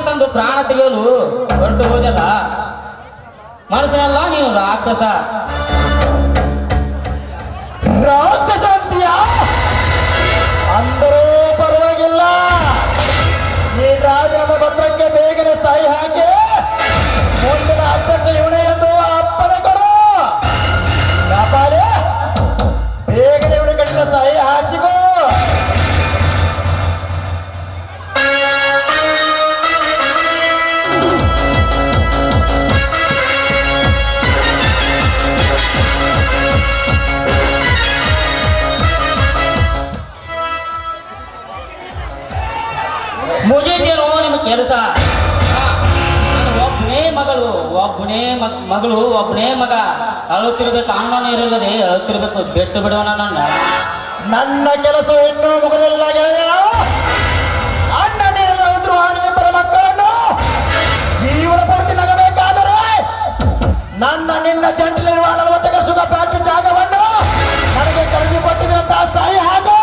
ತಂದು ಪ್ರಾಣ ತೆಗೆಯಲು ಹೊರಟು ಹೋದಲ್ಲ. ಮನಸ್ಸಿನಲ್ಲ ನೀನು ರಾಕ್ಷಸ. ರಾಕ್ಷಸ ಅಂತೀಯ? ಅಂದರೂ ಪರವಾಗಿಲ್ಲ. ಈ ರಾಜನ ಪತ್ರಕ್ಕೆ ಬೇಗನೆ ಸಹಿ ಹಾಕಿ ಮುಂದಿನ ಅಧ್ಯಕ್ಷ ಇವನೇ ಎಂದು ಅಪ್ಪಣೆ ಕೊಡು. ವ್ಯಾಪಾರಿ, ಬೇಗನೆ ಇವನ ಕಡೆಯಿಂದ ಸಹಿ ಹಾಕಿಕೋ. ಮುಗಿದೇನೋ ನಿಮ್ಮ ಕೆಲಸ. ಒಬ್ಬನೇ ಮಗ ಅಳುತ್ತಿರ್ಬೇಕು. ಅಣ್ಣನ ಇರಲ್ಲದೆ ಅಳುತ್ತಿರ್ಬೇಕು. ಬಿಟ್ಟು ಬಿಡುವನ ನನ್ನ ಕೆಲಸ ಇನ್ನೂ ಮುಗಲಿಲ್ಲ ಗೆಳೆಯ. ಅಣ್ಣನಿರಲು ಹೋದ್ರು ನಿಬ್ಬರ ಮಕ್ಕಳನ್ನು ಜೀವನ ಪೂರ್ತಿ ನಗಬೇಕಾದರೆ ನನ್ನ ನಿನ್ನ ಜಂಟಿಲಿರುವ 40 ಕಸುಗ ಫ್ಯಾಕ್ಟರಿ ಜಾಗವನ್ನು ನನಗೆ ಕಳೆದುಕೊಟ್ಟಿದಂತ ಸಹಿ ಹಾಕು.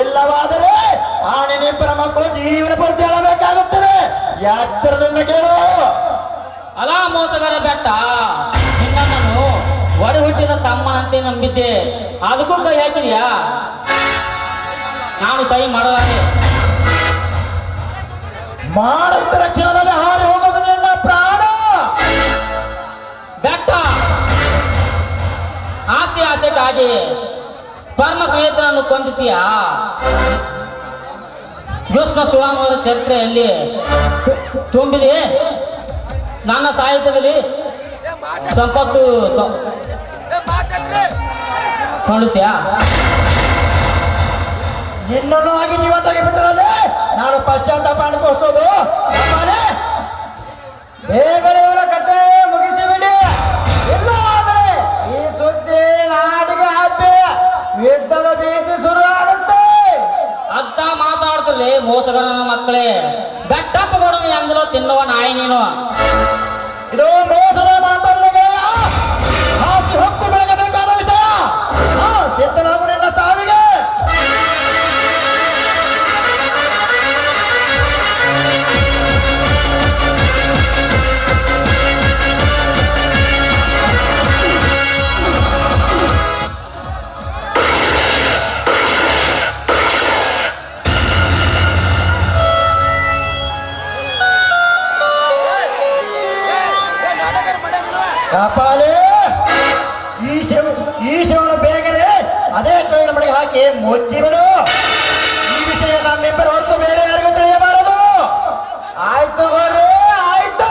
ಇಲ್ಲವಾದರೆ ನಿನ್ನಿಬ್ಬರ ಮಕ್ಕಳು ಜೀವನ ಪೂರ್ತಿ ಅಳಬೇಕಾಗುತ್ತದೆ. ಎಚ್ಚರದಿಂದ ಕೇಳು. ಅಲಾ ಮೋಸಗಾರ ಬೆಟ್ಟ, ನಿನ್ನನ್ನು ಒಡೆ ಹುಟ್ಟಿದ ತಮ್ಮನಂತೆ ನಂಬಿದ್ದೆ. ಅದಕ್ಕೂ ಕೈ ಹಾಕಿದ್ಯಾ? ನಾನು ಸಹಿ ಮಾಡಲಾರೆ. ಮಾಡಿದ ಕ್ಷಣದಲ್ಲಿ ಹಾರಿ ಹೋಗೋದು ನಿನ್ನ ಪ್ರಾಣ. ಬೆಟ್ಟ, ಆಸ್ತಿ ಆಸೆಗಾಗಿ ಪರಮ ಸ್ನೇಹಿತರನ್ನು ಕೊಂದಿದ್ದೀಯಾ? ದುಷ್ಟ ಸುಳಾಮರ ಚರಿತ್ರೆಯಲ್ಲಿ ತುಂಬಿದೆ. ನನ್ನ ಸಾಹಿತ್ಯದಲ್ಲಿ ಸಂಪತ್ತು ಕೊಂಡುತ್ತೀಯಾ? ನಿನ್ನನ್ನು ಆಗಿ ಜೀವಂತವಾಗಿ ಬಿಟ್ಟರಲ್ಲಿ ನಾನು ಪಶ್ಚಾತ್ತಾಪ ಅನುಭವಿಸೋದು. ಬೇಗನೆ ಇವರ ಕತೆ ಮುಗಿಸಿಬಿಡಿ. ಇಲ್ಲ ಆದರೆ ಈ ಸುದ್ದಿ ನಾಡಿಗೆ ಹಬ್ಬಿ ಯುದ್ಧದ ಭೀತಿ ಶುರು ಆಗುತ್ತೆ. ಅರ್ಥ ಮಾತಾಡ್ತಿರ್ಲಿ ಮೋಸಗಾರನ ಮಕ್ಕಳೇ. ಬೆಟ್ಟಪ್ಪ ಕೊಡೋನು ಎಂದಲೋ ತಿನ್ನುವ ನಾಯಿ ನೀನು. ಇದು ಮೋಸದ ಮಾತಲ್ಲಿಗೆ ಹಾಸಿ ಹೊಕ್ಕು ಬೆಳಗಬೇಕಾದ ವಿಷಯ. ಸಿದ್ಧನಾಗು ನಿನ್ನ ಸಾವಿಗೆ. ಕಾಪಾಲೆ, ಈ ಶಿವನ ಬೇಗನೆ ಅದೇ ಟ್ರೈನ್ ಮನೆಗೆ ಹಾಕಿ ಮುಚ್ಚಿ ಬಿಡು. ಈ ವಿಷಯ ನಮ್ಮಿಬ್ಬರ ಹೊರತು ಬೇರೆ ಯಾರಿಗೂ ತಿಳಿಯಬಾರದು. ಆಯ್ತು ಗೋರಿ, ಆಯ್ತು.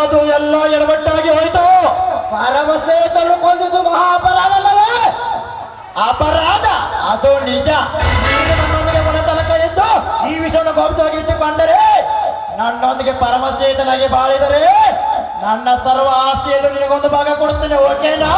ಅದು ಎಲ್ಲ ಎಡವಟ್ಟಾಗಿ ಹೋಯ್ತು. ಪರಮ ಸ್ನೇಹಿತರು ಕೊಂದಿದ್ದು ಮಹಾ ಅಪರಾಧ ಅಲ್ಲವೇ? ಅಪರಾಧ ಅದು ನಿಜ. ನೀನು ನನ್ನೊಂದಿಗೆ ಮನತನಕ ಇದ್ದು ಈ ವಿಷಯವನ್ನು ಗೌಪ್ಯವಾಗಿ ಇಟ್ಟುಕೊಂಡರೆ, ನನ್ನೊಂದಿಗೆ ಪರಮ ಸ್ನೇಹಿತನಾಗಿ ಬಾಳಿದರೆ ನನ್ನ ಸರ್ವ ಆಸ್ತಿಯಲ್ಲೂ ನಿನಗೊಂದು ಭಾಗ ಕೊಡ್ತೇನೆ, ಓಕೆನಾ?